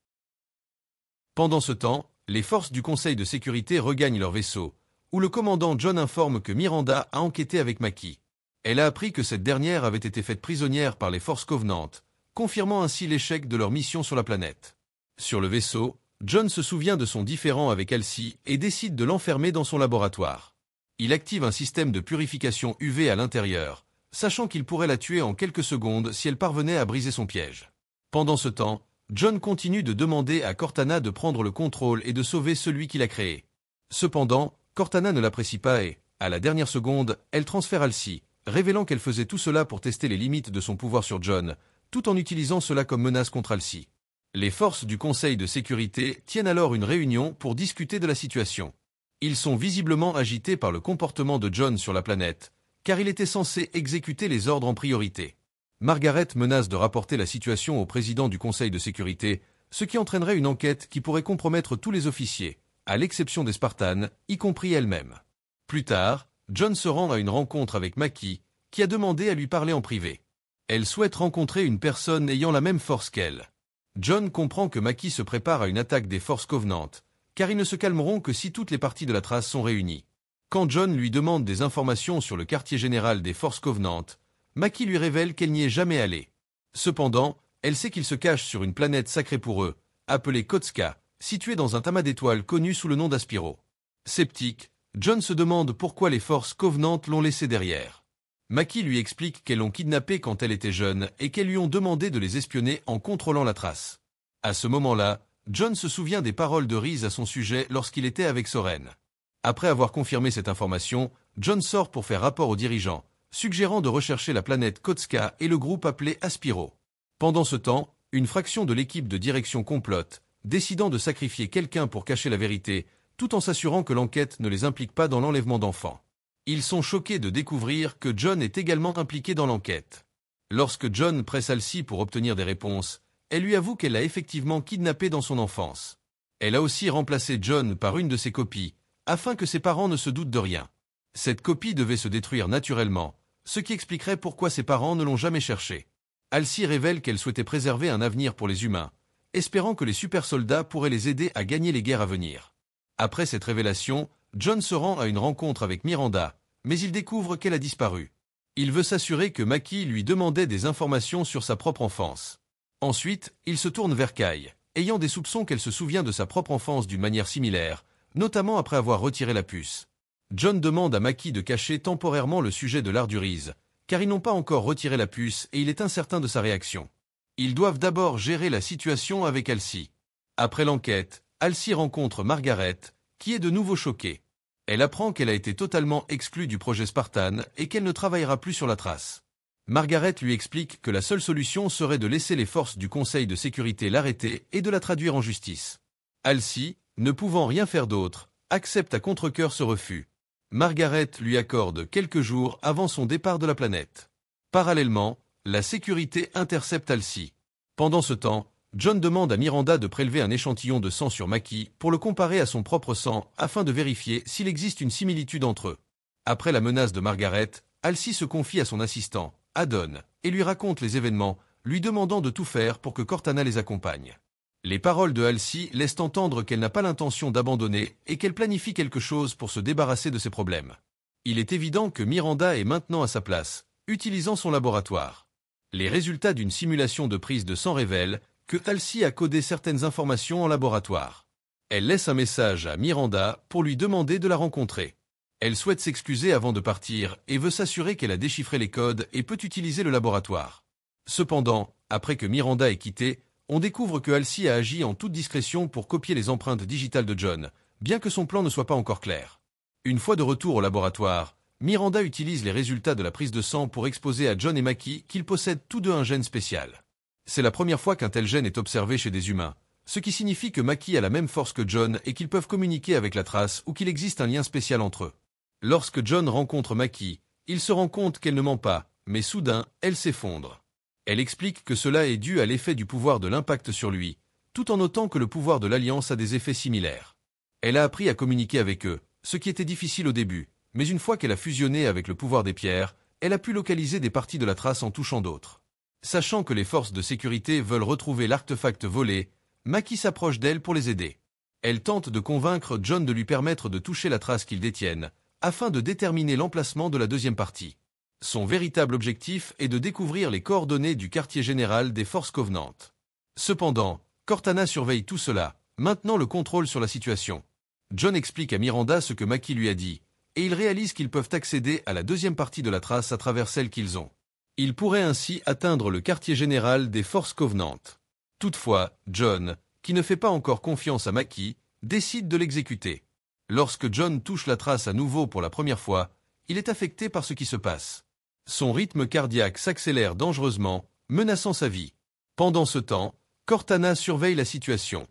Pendant ce temps, les forces du Conseil de sécurité regagnent leur vaisseau, où le commandant John informe que Miranda a enquêté avec Maki. Elle a appris que cette dernière avait été faite prisonnière par les forces Covenant, confirmant ainsi l'échec de leur mission sur la planète. Sur le vaisseau, John se souvient de son différend avec Halsey et décide de l'enfermer dans son laboratoire. Il active un système de purification UV à l'intérieur, sachant qu'il pourrait la tuer en quelques secondes si elle parvenait à briser son piège. Pendant ce temps, John continue de demander à Cortana de prendre le contrôle et de sauver celui qui l'a créé. Cependant, Cortana ne l'apprécie pas et, à la dernière seconde, elle transfère Halsey, révélant qu'elle faisait tout cela pour tester les limites de son pouvoir sur John, tout en utilisant cela comme menace contre Halsey. Les forces du Conseil de sécurité tiennent alors une réunion pour discuter de la situation. Ils sont visiblement agités par le comportement de John sur la planète, car il était censé exécuter les ordres en priorité. Margaret menace de rapporter la situation au président du Conseil de sécurité, ce qui entraînerait une enquête qui pourrait compromettre tous les officiers, à l'exception des Spartans, y compris elle-même. Plus tard, John se rend à une rencontre avec Mackie, qui a demandé à lui parler en privé. Elle souhaite rencontrer une personne ayant la même force qu'elle. John comprend que Mackie se prépare à une attaque des forces Covenant, car ils ne se calmeront que si toutes les parties de la trace sont réunies. Quand John lui demande des informations sur le quartier général des forces Covenant, Mackie lui révèle qu'elle n'y est jamais allée. Cependant, elle sait qu'il se cache sur une planète sacrée pour eux, appelée Kotska, située dans un tamas d'étoiles connu sous le nom d'Aspiro. Sceptique, John se demande pourquoi les forces Covenant l'ont laissé derrière. Mackie lui explique qu'elles l'ont kidnappée quand elle était jeune et qu'elles lui ont demandé de les espionner en contrôlant la trace. À ce moment-là, John se souvient des paroles de Reese à son sujet lorsqu'il était avec Soren. Après avoir confirmé cette information, John sort pour faire rapport aux dirigeants, suggérant de rechercher la planète Kotska et le groupe appelé Aspiro. Pendant ce temps, une fraction de l'équipe de direction complote, décidant de sacrifier quelqu'un pour cacher la vérité, tout en s'assurant que l'enquête ne les implique pas dans l'enlèvement d'enfants. Ils sont choqués de découvrir que John est également impliqué dans l'enquête. Lorsque John presse Halsey pour obtenir des réponses, elle lui avoue qu'elle l'a effectivement kidnappé dans son enfance. Elle a aussi remplacé John par une de ses copies, afin que ses parents ne se doutent de rien. Cette copie devait se détruire naturellement, ce qui expliquerait pourquoi ses parents ne l'ont jamais cherché. Halsey révèle qu'elle souhaitait préserver un avenir pour les humains, espérant que les super-soldats pourraient les aider à gagner les guerres à venir. Après cette révélation, John se rend à une rencontre avec Miranda, mais il découvre qu'elle a disparu. Il veut s'assurer que Mackie lui demandait des informations sur sa propre enfance. Ensuite, il se tourne vers Kai, ayant des soupçons qu'elle se souvient de sa propre enfance d'une manière similaire, notamment après avoir retiré la puce. John demande à Mackie de cacher temporairement le sujet de l'Ardurise, car ils n'ont pas encore retiré la puce et il est incertain de sa réaction. Ils doivent d'abord gérer la situation avec Halsey. Après l'enquête, Halsey rencontre Margaret, qui est de nouveau choquée. Elle apprend qu'elle a été totalement exclue du projet Spartan et qu'elle ne travaillera plus sur la trace. Margaret lui explique que la seule solution serait de laisser les forces du Conseil de sécurité l'arrêter et de la traduire en justice. Halsey, ne pouvant rien faire d'autre, accepte à contre-cœur ce refus. Margaret lui accorde quelques jours avant son départ de la planète. Parallèlement, la sécurité intercepte Halsey. Pendant ce temps, John demande à Miranda de prélever un échantillon de sang sur Mackie pour le comparer à son propre sang afin de vérifier s'il existe une similitude entre eux. Après la menace de Margaret, Halsey se confie à son assistant, Adon, et lui raconte les événements, lui demandant de tout faire pour que Cortana les accompagne. Les paroles de Halsey laissent entendre qu'elle n'a pas l'intention d'abandonner et qu'elle planifie quelque chose pour se débarrasser de ses problèmes. Il est évident que Miranda est maintenant à sa place, utilisant son laboratoire. Les résultats d'une simulation de prise de sang révèlent que Halsey a codé certaines informations en laboratoire. Elle laisse un message à Miranda pour lui demander de la rencontrer. Elle souhaite s'excuser avant de partir et veut s'assurer qu'elle a déchiffré les codes et peut utiliser le laboratoire. Cependant, après que Miranda ait quitté, on découvre que Halsey a agi en toute discrétion pour copier les empreintes digitales de John, bien que son plan ne soit pas encore clair. Une fois de retour au laboratoire, Miranda utilise les résultats de la prise de sang pour exposer à John et Mackie qu'ils possèdent tous deux un gène spécial. C'est la première fois qu'un tel gène est observé chez des humains, ce qui signifie que Mackie a la même force que John et qu'ils peuvent communiquer avec la trace ou qu'il existe un lien spécial entre eux. Lorsque John rencontre Mackie, il se rend compte qu'elle ne ment pas, mais soudain, elle s'effondre. Elle explique que cela est dû à l'effet du pouvoir de l'impact sur lui, tout en notant que le pouvoir de l'Alliance a des effets similaires. Elle a appris à communiquer avec eux, ce qui était difficile au début, mais une fois qu'elle a fusionné avec le pouvoir des pierres, elle a pu localiser des parties de la trace en touchant d'autres. Sachant que les forces de sécurité veulent retrouver l'artefact volé, Mackie s'approche d'elle pour les aider. Elle tente de convaincre John de lui permettre de toucher la trace qu'ils détiennent, afin de déterminer l'emplacement de la deuxième partie. Son véritable objectif est de découvrir les coordonnées du quartier général des forces Covenant. Cependant, Cortana surveille tout cela, maintenant le contrôle sur la situation. John explique à Miranda ce que Mackie lui a dit, et ils réalisent qu'ils peuvent accéder à la deuxième partie de la trace à travers celle qu'ils ont. Ils pourraient ainsi atteindre le quartier général des forces Covenant. Toutefois, John, qui ne fait pas encore confiance à Mackie, décide de l'exécuter. Lorsque John touche la trace à nouveau pour la première fois, il est affecté par ce qui se passe. Son rythme cardiaque s'accélère dangereusement, menaçant sa vie. Pendant ce temps, Cortana surveille la situation.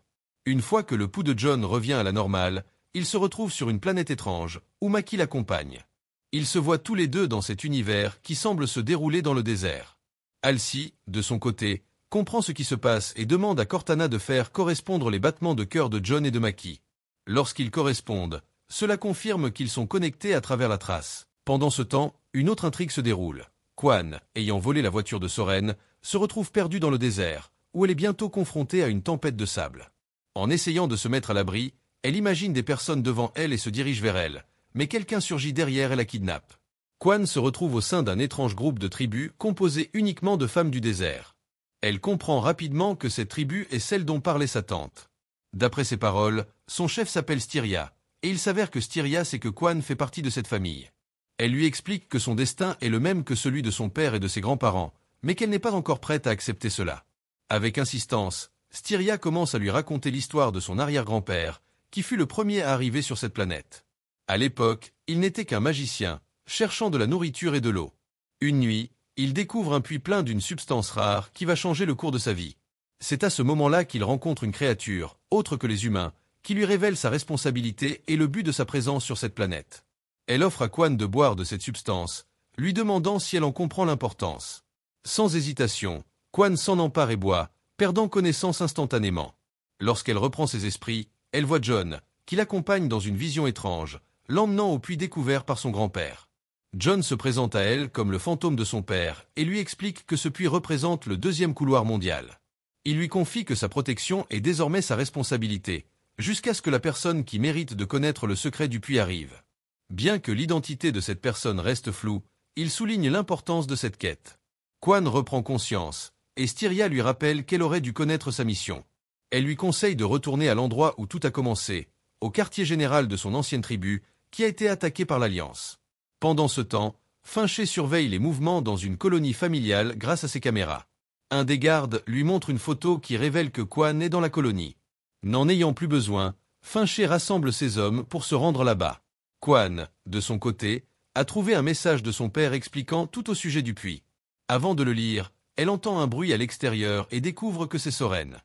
Une fois que le pouls de John revient à la normale, ils se retrouvent sur une planète étrange, où Maki l'accompagne. Ils se voient tous les deux dans cet univers qui semble se dérouler dans le désert. Halsey, de son côté, comprend ce qui se passe et demande à Cortana de faire correspondre les battements de cœur de John et de Maki. Lorsqu'ils correspondent, cela confirme qu'ils sont connectés à travers la trace. Pendant ce temps, une autre intrigue se déroule. Kwan, ayant volé la voiture de Soren, se retrouve perdue dans le désert, où elle est bientôt confrontée à une tempête de sable. En essayant de se mettre à l'abri, elle imagine des personnes devant elle et se dirige vers elle, mais quelqu'un surgit derrière et la kidnappe. Kwan se retrouve au sein d'un étrange groupe de tribus composé uniquement de femmes du désert. Elle comprend rapidement que cette tribu est celle dont parlait sa tante. D'après ses paroles, son chef s'appelle Styria, et il s'avère que Styria sait que Kwan fait partie de cette famille. Elle lui explique que son destin est le même que celui de son père et de ses grands-parents, mais qu'elle n'est pas encore prête à accepter cela. Avec insistance, Styria commence à lui raconter l'histoire de son arrière-grand-père, qui fut le premier à arriver sur cette planète. À l'époque, il n'était qu'un magicien, cherchant de la nourriture et de l'eau. Une nuit, il découvre un puits plein d'une substance rare qui va changer le cours de sa vie. C'est à ce moment-là qu'il rencontre une créature, autre que les humains, qui lui révèle sa responsabilité et le but de sa présence sur cette planète. Elle offre à Kwan de boire de cette substance, lui demandant si elle en comprend l'importance. Sans hésitation, Kwan s'en empare et boit, perdant connaissance instantanément. Lorsqu'elle reprend ses esprits, elle voit John, qui l'accompagne dans une vision étrange, l'emmenant au puits découvert par son grand-père. John se présente à elle comme le fantôme de son père et lui explique que ce puits représente le deuxième couloir mondial. Il lui confie que sa protection est désormais sa responsabilité, jusqu'à ce que la personne qui mérite de connaître le secret du puits arrive. Bien que l'identité de cette personne reste floue, il souligne l'importance de cette quête. Kwan reprend conscience, et Styria lui rappelle qu'elle aurait dû connaître sa mission. Elle lui conseille de retourner à l'endroit où tout a commencé, au quartier général de son ancienne tribu, qui a été attaquée par l'Alliance. Pendant ce temps, Fincher surveille les mouvements dans une colonie familiale grâce à ses caméras. Un des gardes lui montre une photo qui révèle que Kwan est dans la colonie. N'en ayant plus besoin, Fincher rassemble ses hommes pour se rendre là-bas. Kwan, de son côté, a trouvé un message de son père expliquant tout au sujet du puits. Avant de le lire, elle entend un bruit à l'extérieur et découvre que c'est Soren.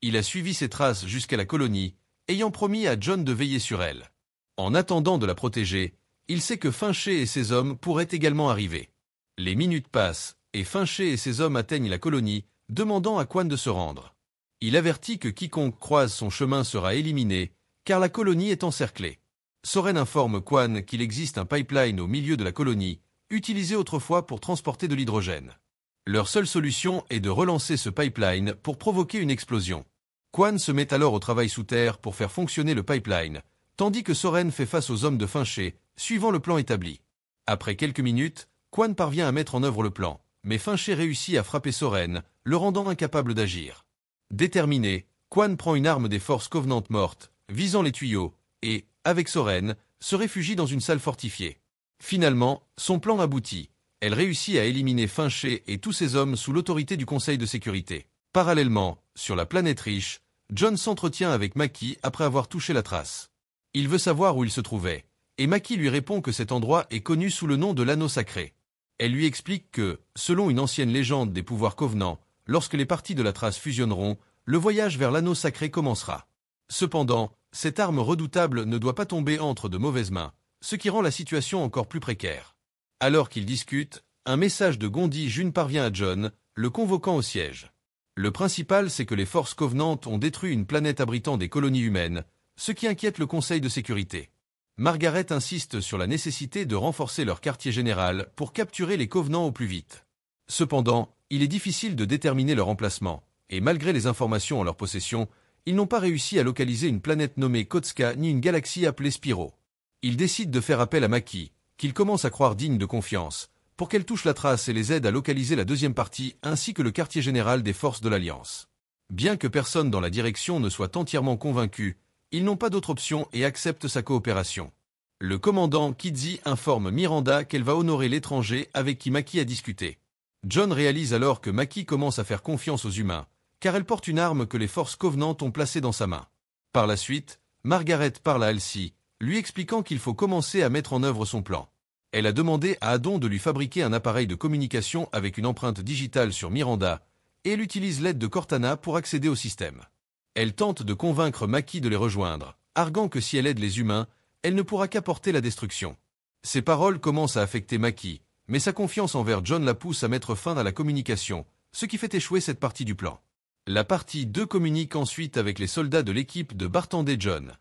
Il a suivi ses traces jusqu'à la colonie, ayant promis à John de veiller sur elle. En attendant de la protéger, il sait que Fincher et ses hommes pourraient également arriver. Les minutes passent, et Fincher et ses hommes atteignent la colonie, demandant à Kwan de se rendre. Il avertit que quiconque croise son chemin sera éliminé, car la colonie est encerclée. Soren informe Kwan qu'il existe un pipeline au milieu de la colonie, utilisé autrefois pour transporter de l'hydrogène. Leur seule solution est de relancer ce pipeline pour provoquer une explosion. Kwan se met alors au travail sous terre pour faire fonctionner le pipeline, tandis que Soren fait face aux hommes de Fincher, suivant le plan établi. Après quelques minutes, Kwan parvient à mettre en œuvre le plan, mais Fincher réussit à frapper Soren, le rendant incapable d'agir. Déterminé, Kwan prend une arme des forces Covenant mortes, visant les tuyaux, et, avec Soren, se réfugie dans une salle fortifiée. Finalement, son plan aboutit. Elle réussit à éliminer Fincher et tous ses hommes sous l'autorité du Conseil de sécurité. Parallèlement, sur la planète riche, John s'entretient avec Maki après avoir touché la trace. Il veut savoir où il se trouvait, et Maki lui répond que cet endroit est connu sous le nom de l'anneau sacré. Elle lui explique que, selon une ancienne légende des pouvoirs Covenant, lorsque les parties de la trace fusionneront, le voyage vers l'anneau sacré commencera. Cependant, cette arme redoutable ne doit pas tomber entre de mauvaises mains, ce qui rend la situation encore plus précaire. Alors qu'ils discutent, un message de Gondi June parvient à John, le convoquant au siège. Le principal, c'est que les forces Covenant ont détruit une planète abritant des colonies humaines, ce qui inquiète le Conseil de sécurité. Margaret insiste sur la nécessité de renforcer leur quartier général pour capturer les Covenants au plus vite. Cependant, il est difficile de déterminer leur emplacement, et malgré les informations en leur possession, ils n'ont pas réussi à localiser une planète nommée Kotska ni une galaxie appelée Spiro. Ils décident de faire appel à Maki, qu'ils commencent à croire digne de confiance, pour qu'elle touche la trace et les aide à localiser la deuxième partie ainsi que le quartier général des forces de l'Alliance. Bien que personne dans la direction ne soit entièrement convaincu, ils n'ont pas d'autre option et acceptent sa coopération. Le commandant Kidzi informe Miranda qu'elle va honorer l'étranger avec qui Maki a discuté. John réalise alors que Maki commence à faire confiance aux humains, car elle porte une arme que les forces Covenant ont placée dans sa main. Par la suite, Margaret parle à Halsey, lui expliquant qu'il faut commencer à mettre en œuvre son plan. Elle a demandé à Adon de lui fabriquer un appareil de communication avec une empreinte digitale sur Miranda, et elle utilise l'aide de Cortana pour accéder au système. Elle tente de convaincre Maki de les rejoindre, arguant que si elle aide les humains, elle ne pourra qu'apporter la destruction. Ces paroles commencent à affecter Mackie, mais sa confiance envers John la pousse à mettre fin à la communication, ce qui fait échouer cette partie du plan. La partie 2 communique ensuite avec les soldats de l'équipe de Bartender John.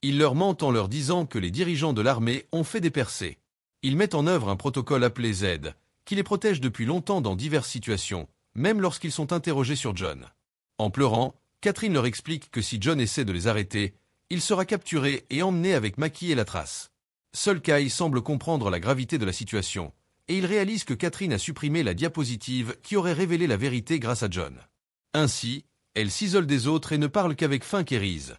Il leur ment en leur disant que les dirigeants de l'armée ont fait des percées. Ils mettent en œuvre un protocole appelé Z, qui les protège depuis longtemps dans diverses situations, même lorsqu'ils sont interrogés sur John. En pleurant, Catherine leur explique que si John essaie de les arrêter, il sera capturé et emmené avec Mackie et la trace. Seul Kai semble comprendre la gravité de la situation, et il réalise que Catherine a supprimé la diapositive qui aurait révélé la vérité grâce à John. Ainsi, elle s'isole des autres et ne parle qu'avec Fink et Reese.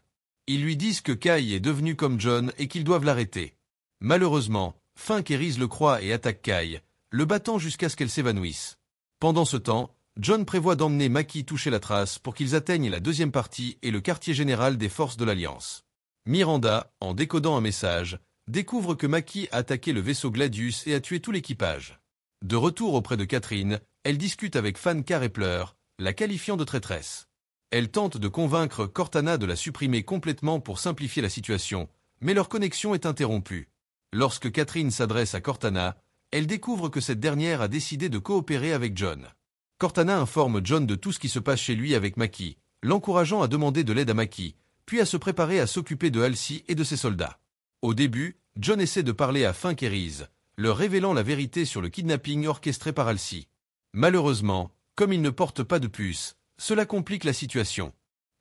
Ils lui disent que Kai est devenu comme John et qu'ils doivent l'arrêter. Malheureusement, Fink et Reese le croient et attaquent Kai, le battant jusqu'à ce qu'elle s'évanouisse. Pendant ce temps, John prévoit d'emmener Mackie toucher la trace pour qu'ils atteignent la deuxième partie et le quartier général des forces de l'Alliance. Miranda, en décodant un message, découvre que Mackie a attaqué le vaisseau Gladius et a tué tout l'équipage. De retour auprès de Catherine, elle discute avec Fankar et pleure, la qualifiant de traîtresse. Elle tente de convaincre Cortana de la supprimer complètement pour simplifier la situation, mais leur connexion est interrompue. Lorsque Catherine s'adresse à Cortana, elle découvre que cette dernière a décidé de coopérer avec John. Cortana informe John de tout ce qui se passe chez lui avec Mackie, l'encourageant à demander de l'aide à Mackie, puis à se préparer à s'occuper de Halsey et de ses soldats. Au début, John essaie de parler à Fink et Reese, leur révélant la vérité sur le kidnapping orchestré par Halsey. Malheureusement, comme il ne porte pas de puce, cela complique la situation.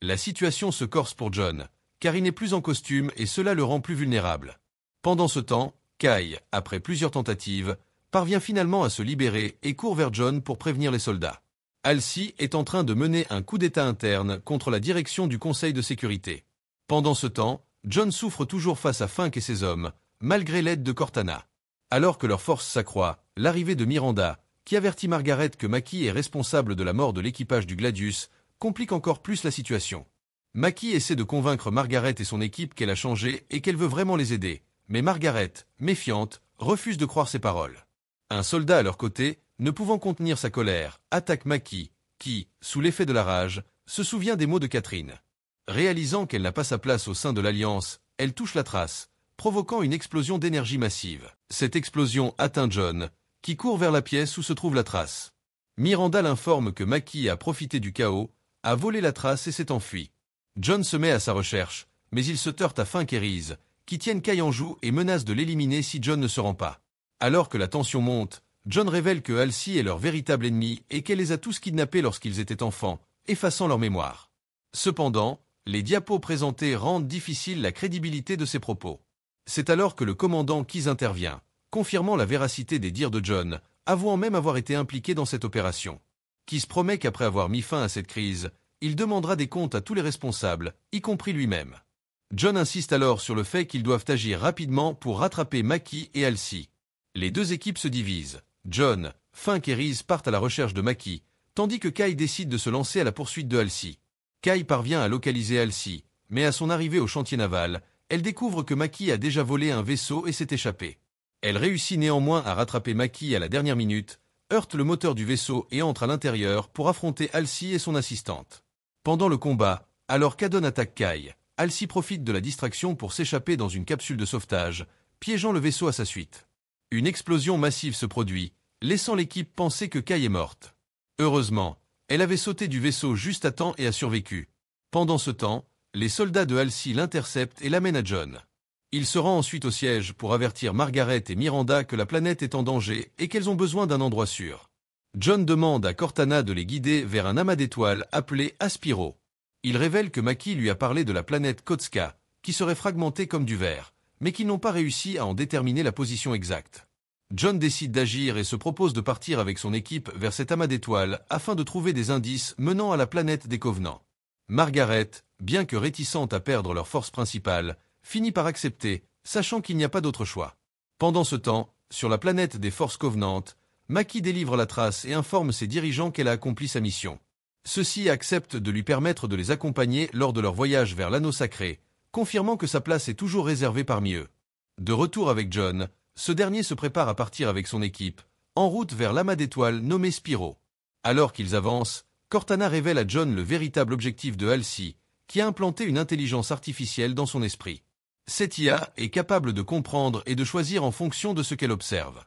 La situation se corse pour John, car il n'est plus en costume et cela le rend plus vulnérable. Pendant ce temps, Kai, après plusieurs tentatives, parvient finalement à se libérer et court vers John pour prévenir les soldats. Halsey est en train de mener un coup d'état interne contre la direction du Conseil de sécurité. Pendant ce temps, John souffre toujours face à Fink et ses hommes, malgré l'aide de Cortana. Alors que leur force s'accroît, l'arrivée de Miranda, qui avertit Margaret que Mackie est responsable de la mort de l'équipage du Gladius, complique encore plus la situation. Mackie essaie de convaincre Margaret et son équipe qu'elle a changé et qu'elle veut vraiment les aider, mais Margaret, méfiante, refuse de croire ses paroles. Un soldat à leur côté, ne pouvant contenir sa colère, attaque Mackie, qui, sous l'effet de la rage, se souvient des mots de Catherine. Réalisant qu'elle n'a pas sa place au sein de l'Alliance, elle touche la trace, provoquant une explosion d'énergie massive. Cette explosion atteint John, qui court vers la pièce où se trouve la trace. Miranda l'informe que Mackie a profité du chaos, a volé la trace et s'est enfui. John se met à sa recherche, mais il se heurte à Fink et Reese, qui tiennent Kai en joue et menacent de l'éliminer si John ne se rend pas. Alors que la tension monte, John révèle que Halsey est leur véritable ennemi et qu'elle les a tous kidnappés lorsqu'ils étaient enfants, effaçant leur mémoire. Cependant, les diapos présentés rendent difficile la crédibilité de ses propos. C'est alors que le commandant Keyes intervient, confirmant la véracité des dires de John, avouant même avoir été impliqué dans cette opération. Keyes promet qu'après avoir mis fin à cette crise, il demandera des comptes à tous les responsables, y compris lui-même. John insiste alors sur le fait qu'ils doivent agir rapidement pour rattraper Mackie et Halsey. Les deux équipes se divisent. John, Fink et Reese partent à la recherche de Mackie, tandis que Kai décide de se lancer à la poursuite de Halsey. Kai parvient à localiser Halsey, mais à son arrivée au chantier naval, elle découvre que Mackie a déjà volé un vaisseau et s'est échappée. Elle réussit néanmoins à rattraper Mackie à la dernière minute, heurte le moteur du vaisseau et entre à l'intérieur pour affronter Halsey et son assistante. Pendant le combat, alors qu'Adon attaque Kai, Halsey profite de la distraction pour s'échapper dans une capsule de sauvetage, piégeant le vaisseau à sa suite. Une explosion massive se produit, laissant l'équipe penser que Kai est morte. Heureusement, elle avait sauté du vaisseau juste à temps et a survécu. Pendant ce temps, les soldats de Halsey l'interceptent et l'amènent à John. Il se rend ensuite au siège pour avertir Margaret et Miranda que la planète est en danger et qu'elles ont besoin d'un endroit sûr. John demande à Cortana de les guider vers un amas d'étoiles appelé Aspiro. Il révèle que Mackie lui a parlé de la planète Kotska, qui serait fragmentée comme du verre, mais qu'ils n'ont pas réussi à en déterminer la position exacte. John décide d'agir et se propose de partir avec son équipe vers cet amas d'étoiles afin de trouver des indices menant à la planète des Covenants. Margaret, bien que réticente à perdre leur force principale, finit par accepter, sachant qu'il n'y a pas d'autre choix. Pendant ce temps, sur la planète des forces covenantes, Mackie délivre la trace et informe ses dirigeants qu'elle a accompli sa mission. Ceux-ci acceptent de lui permettre de les accompagner lors de leur voyage vers l'anneau sacré, confirmant que sa place est toujours réservée parmi eux. De retour avec John, ce dernier se prépare à partir avec son équipe, en route vers l'amas d'étoiles nommé Spiro. Alors qu'ils avancent, Cortana révèle à John le véritable objectif de Halsey, qui a implanté une intelligence artificielle dans son esprit. Cette IA est capable de comprendre et de choisir en fonction de ce qu'elle observe.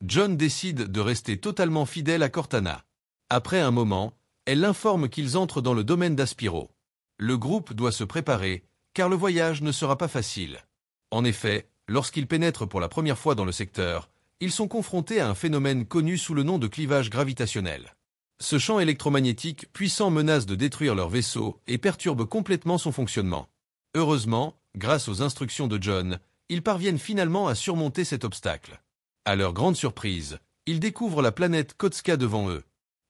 John décide de rester totalement fidèle à Cortana. Après un moment, elle l'informe qu'ils entrent dans le domaine d'Aspiro. Le groupe doit se préparer, car le voyage ne sera pas facile. En effet, lorsqu'ils pénètrent pour la première fois dans le secteur, ils sont confrontés à un phénomène connu sous le nom de clivage gravitationnel. Ce champ électromagnétique puissant menace de détruire leur vaisseau et perturbe complètement son fonctionnement. Heureusement, grâce aux instructions de John, ils parviennent finalement à surmonter cet obstacle. À leur grande surprise, ils découvrent la planète Kotska devant eux.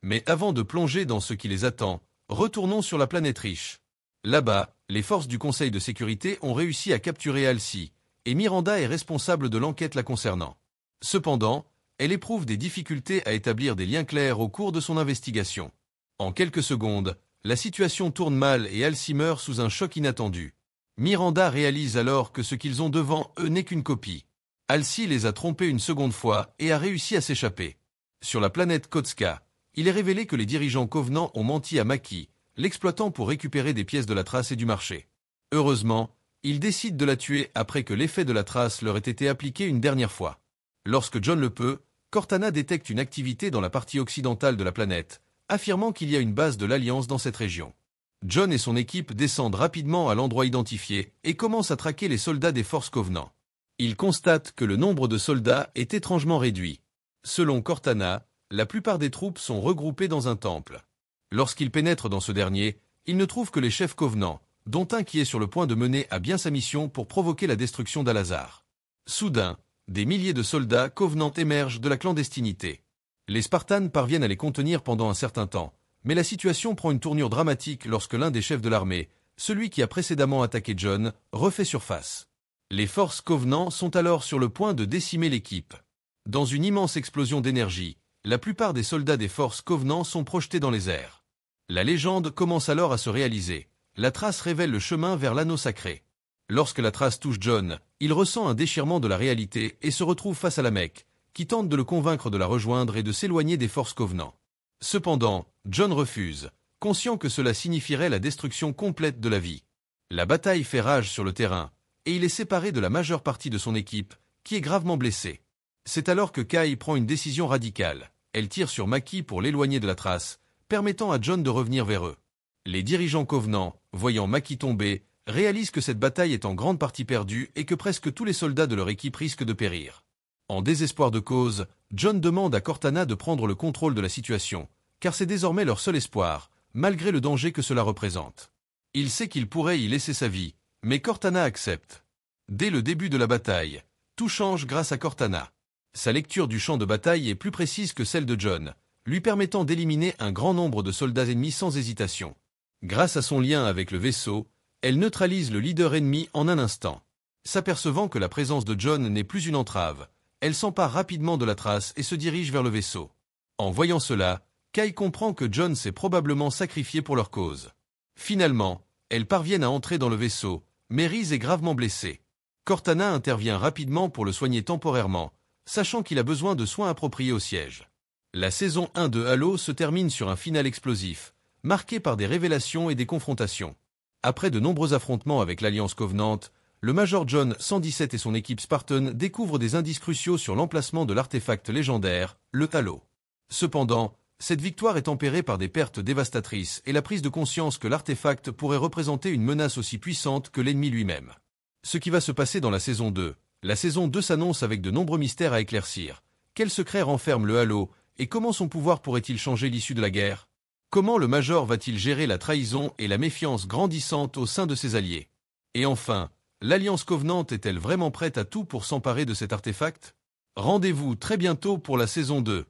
Mais avant de plonger dans ce qui les attend, retournons sur la planète riche. Là-bas, les forces du Conseil de sécurité ont réussi à capturer Halsey, et Miranda est responsable de l'enquête la concernant. Cependant, elle éprouve des difficultés à établir des liens clairs au cours de son investigation. En quelques secondes, la situation tourne mal et Halsey meurt sous un choc inattendu. Miranda réalise alors que ce qu'ils ont devant eux n'est qu'une copie. Halsey les a trompés une seconde fois et a réussi à s'échapper. Sur la planète Kotska, il est révélé que les dirigeants Covenant ont menti à Mackie, l'exploitant pour récupérer des pièces de la trace et du marché. Heureusement, ils décident de la tuer après que l'effet de la trace leur ait été appliqué une dernière fois. Lorsque John le peut, Cortana détecte une activité dans la partie occidentale de la planète, affirmant qu'il y a une base de l'Alliance dans cette région. John et son équipe descendent rapidement à l'endroit identifié et commencent à traquer les soldats des forces Covenant. Ils constatent que le nombre de soldats est étrangement réduit. Selon Cortana, la plupart des troupes sont regroupées dans un temple. Lorsqu'ils pénètrent dans ce dernier, ils ne trouvent que les chefs Covenant, dont un qui est sur le point de mener à bien sa mission pour provoquer la destruction d'Al-Azhar. Soudain, des milliers de soldats Covenant émergent de la clandestinité. Les Spartans parviennent à les contenir pendant un certain temps, mais la situation prend une tournure dramatique lorsque l'un des chefs de l'armée, celui qui a précédemment attaqué John, refait surface. Les forces Covenant sont alors sur le point de décimer l'équipe. Dans une immense explosion d'énergie, la plupart des soldats des forces Covenant sont projetés dans les airs. La légende commence alors à se réaliser. La trace révèle le chemin vers l'anneau sacré. Lorsque la trace touche John, il ressent un déchirement de la réalité et se retrouve face à la Mecque, qui tente de le convaincre de la rejoindre et de s'éloigner des forces Covenant. Cependant, John refuse, conscient que cela signifierait la destruction complète de la vie. La bataille fait rage sur le terrain, et il est séparé de la majeure partie de son équipe, qui est gravement blessée. C'est alors que Kai prend une décision radicale. Elle tire sur Mackie pour l'éloigner de la trace, permettant à John de revenir vers eux. Les dirigeants Covenant, voyant Mackie tomber, réalisent que cette bataille est en grande partie perdue et que presque tous les soldats de leur équipe risquent de périr. En désespoir de cause, John demande à Cortana de prendre le contrôle de la situation, car c'est désormais leur seul espoir, malgré le danger que cela représente. Il sait qu'il pourrait y laisser sa vie, mais Cortana accepte. Dès le début de la bataille, tout change grâce à Cortana. Sa lecture du champ de bataille est plus précise que celle de John, lui permettant d'éliminer un grand nombre de soldats ennemis sans hésitation. Grâce à son lien avec le vaisseau, elle neutralise le leader ennemi en un instant. S'apercevant que la présence de John n'est plus une entrave, elle s'empare rapidement de la trace et se dirige vers le vaisseau. En voyant cela, Kai comprend que John s'est probablement sacrifié pour leur cause. Finalement, elles parviennent à entrer dans le vaisseau, mais Reese est gravement blessé. Cortana intervient rapidement pour le soigner temporairement, sachant qu'il a besoin de soins appropriés au siège. La saison 1 de Halo se termine sur un final explosif, marqué par des révélations et des confrontations. Après de nombreux affrontements avec l'Alliance Covenant, le Major John 117 et son équipe Spartan découvrent des indices cruciaux sur l'emplacement de l'artefact légendaire, le Halo. Cependant, cette victoire est tempérée par des pertes dévastatrices et la prise de conscience que l'artefact pourrait représenter une menace aussi puissante que l'ennemi lui-même. Ce qui va se passer dans la saison 2. La saison 2 s'annonce avec de nombreux mystères à éclaircir. Quel secret renferme le Halo, et comment son pouvoir pourrait-il changer l'issue de la guerre? Comment le Major va-t-il gérer la trahison et la méfiance grandissante au sein de ses alliés? Et enfin, l'Alliance Covenant est-elle vraiment prête à tout pour s'emparer de cet artefact? Rendez-vous très bientôt pour la saison 2.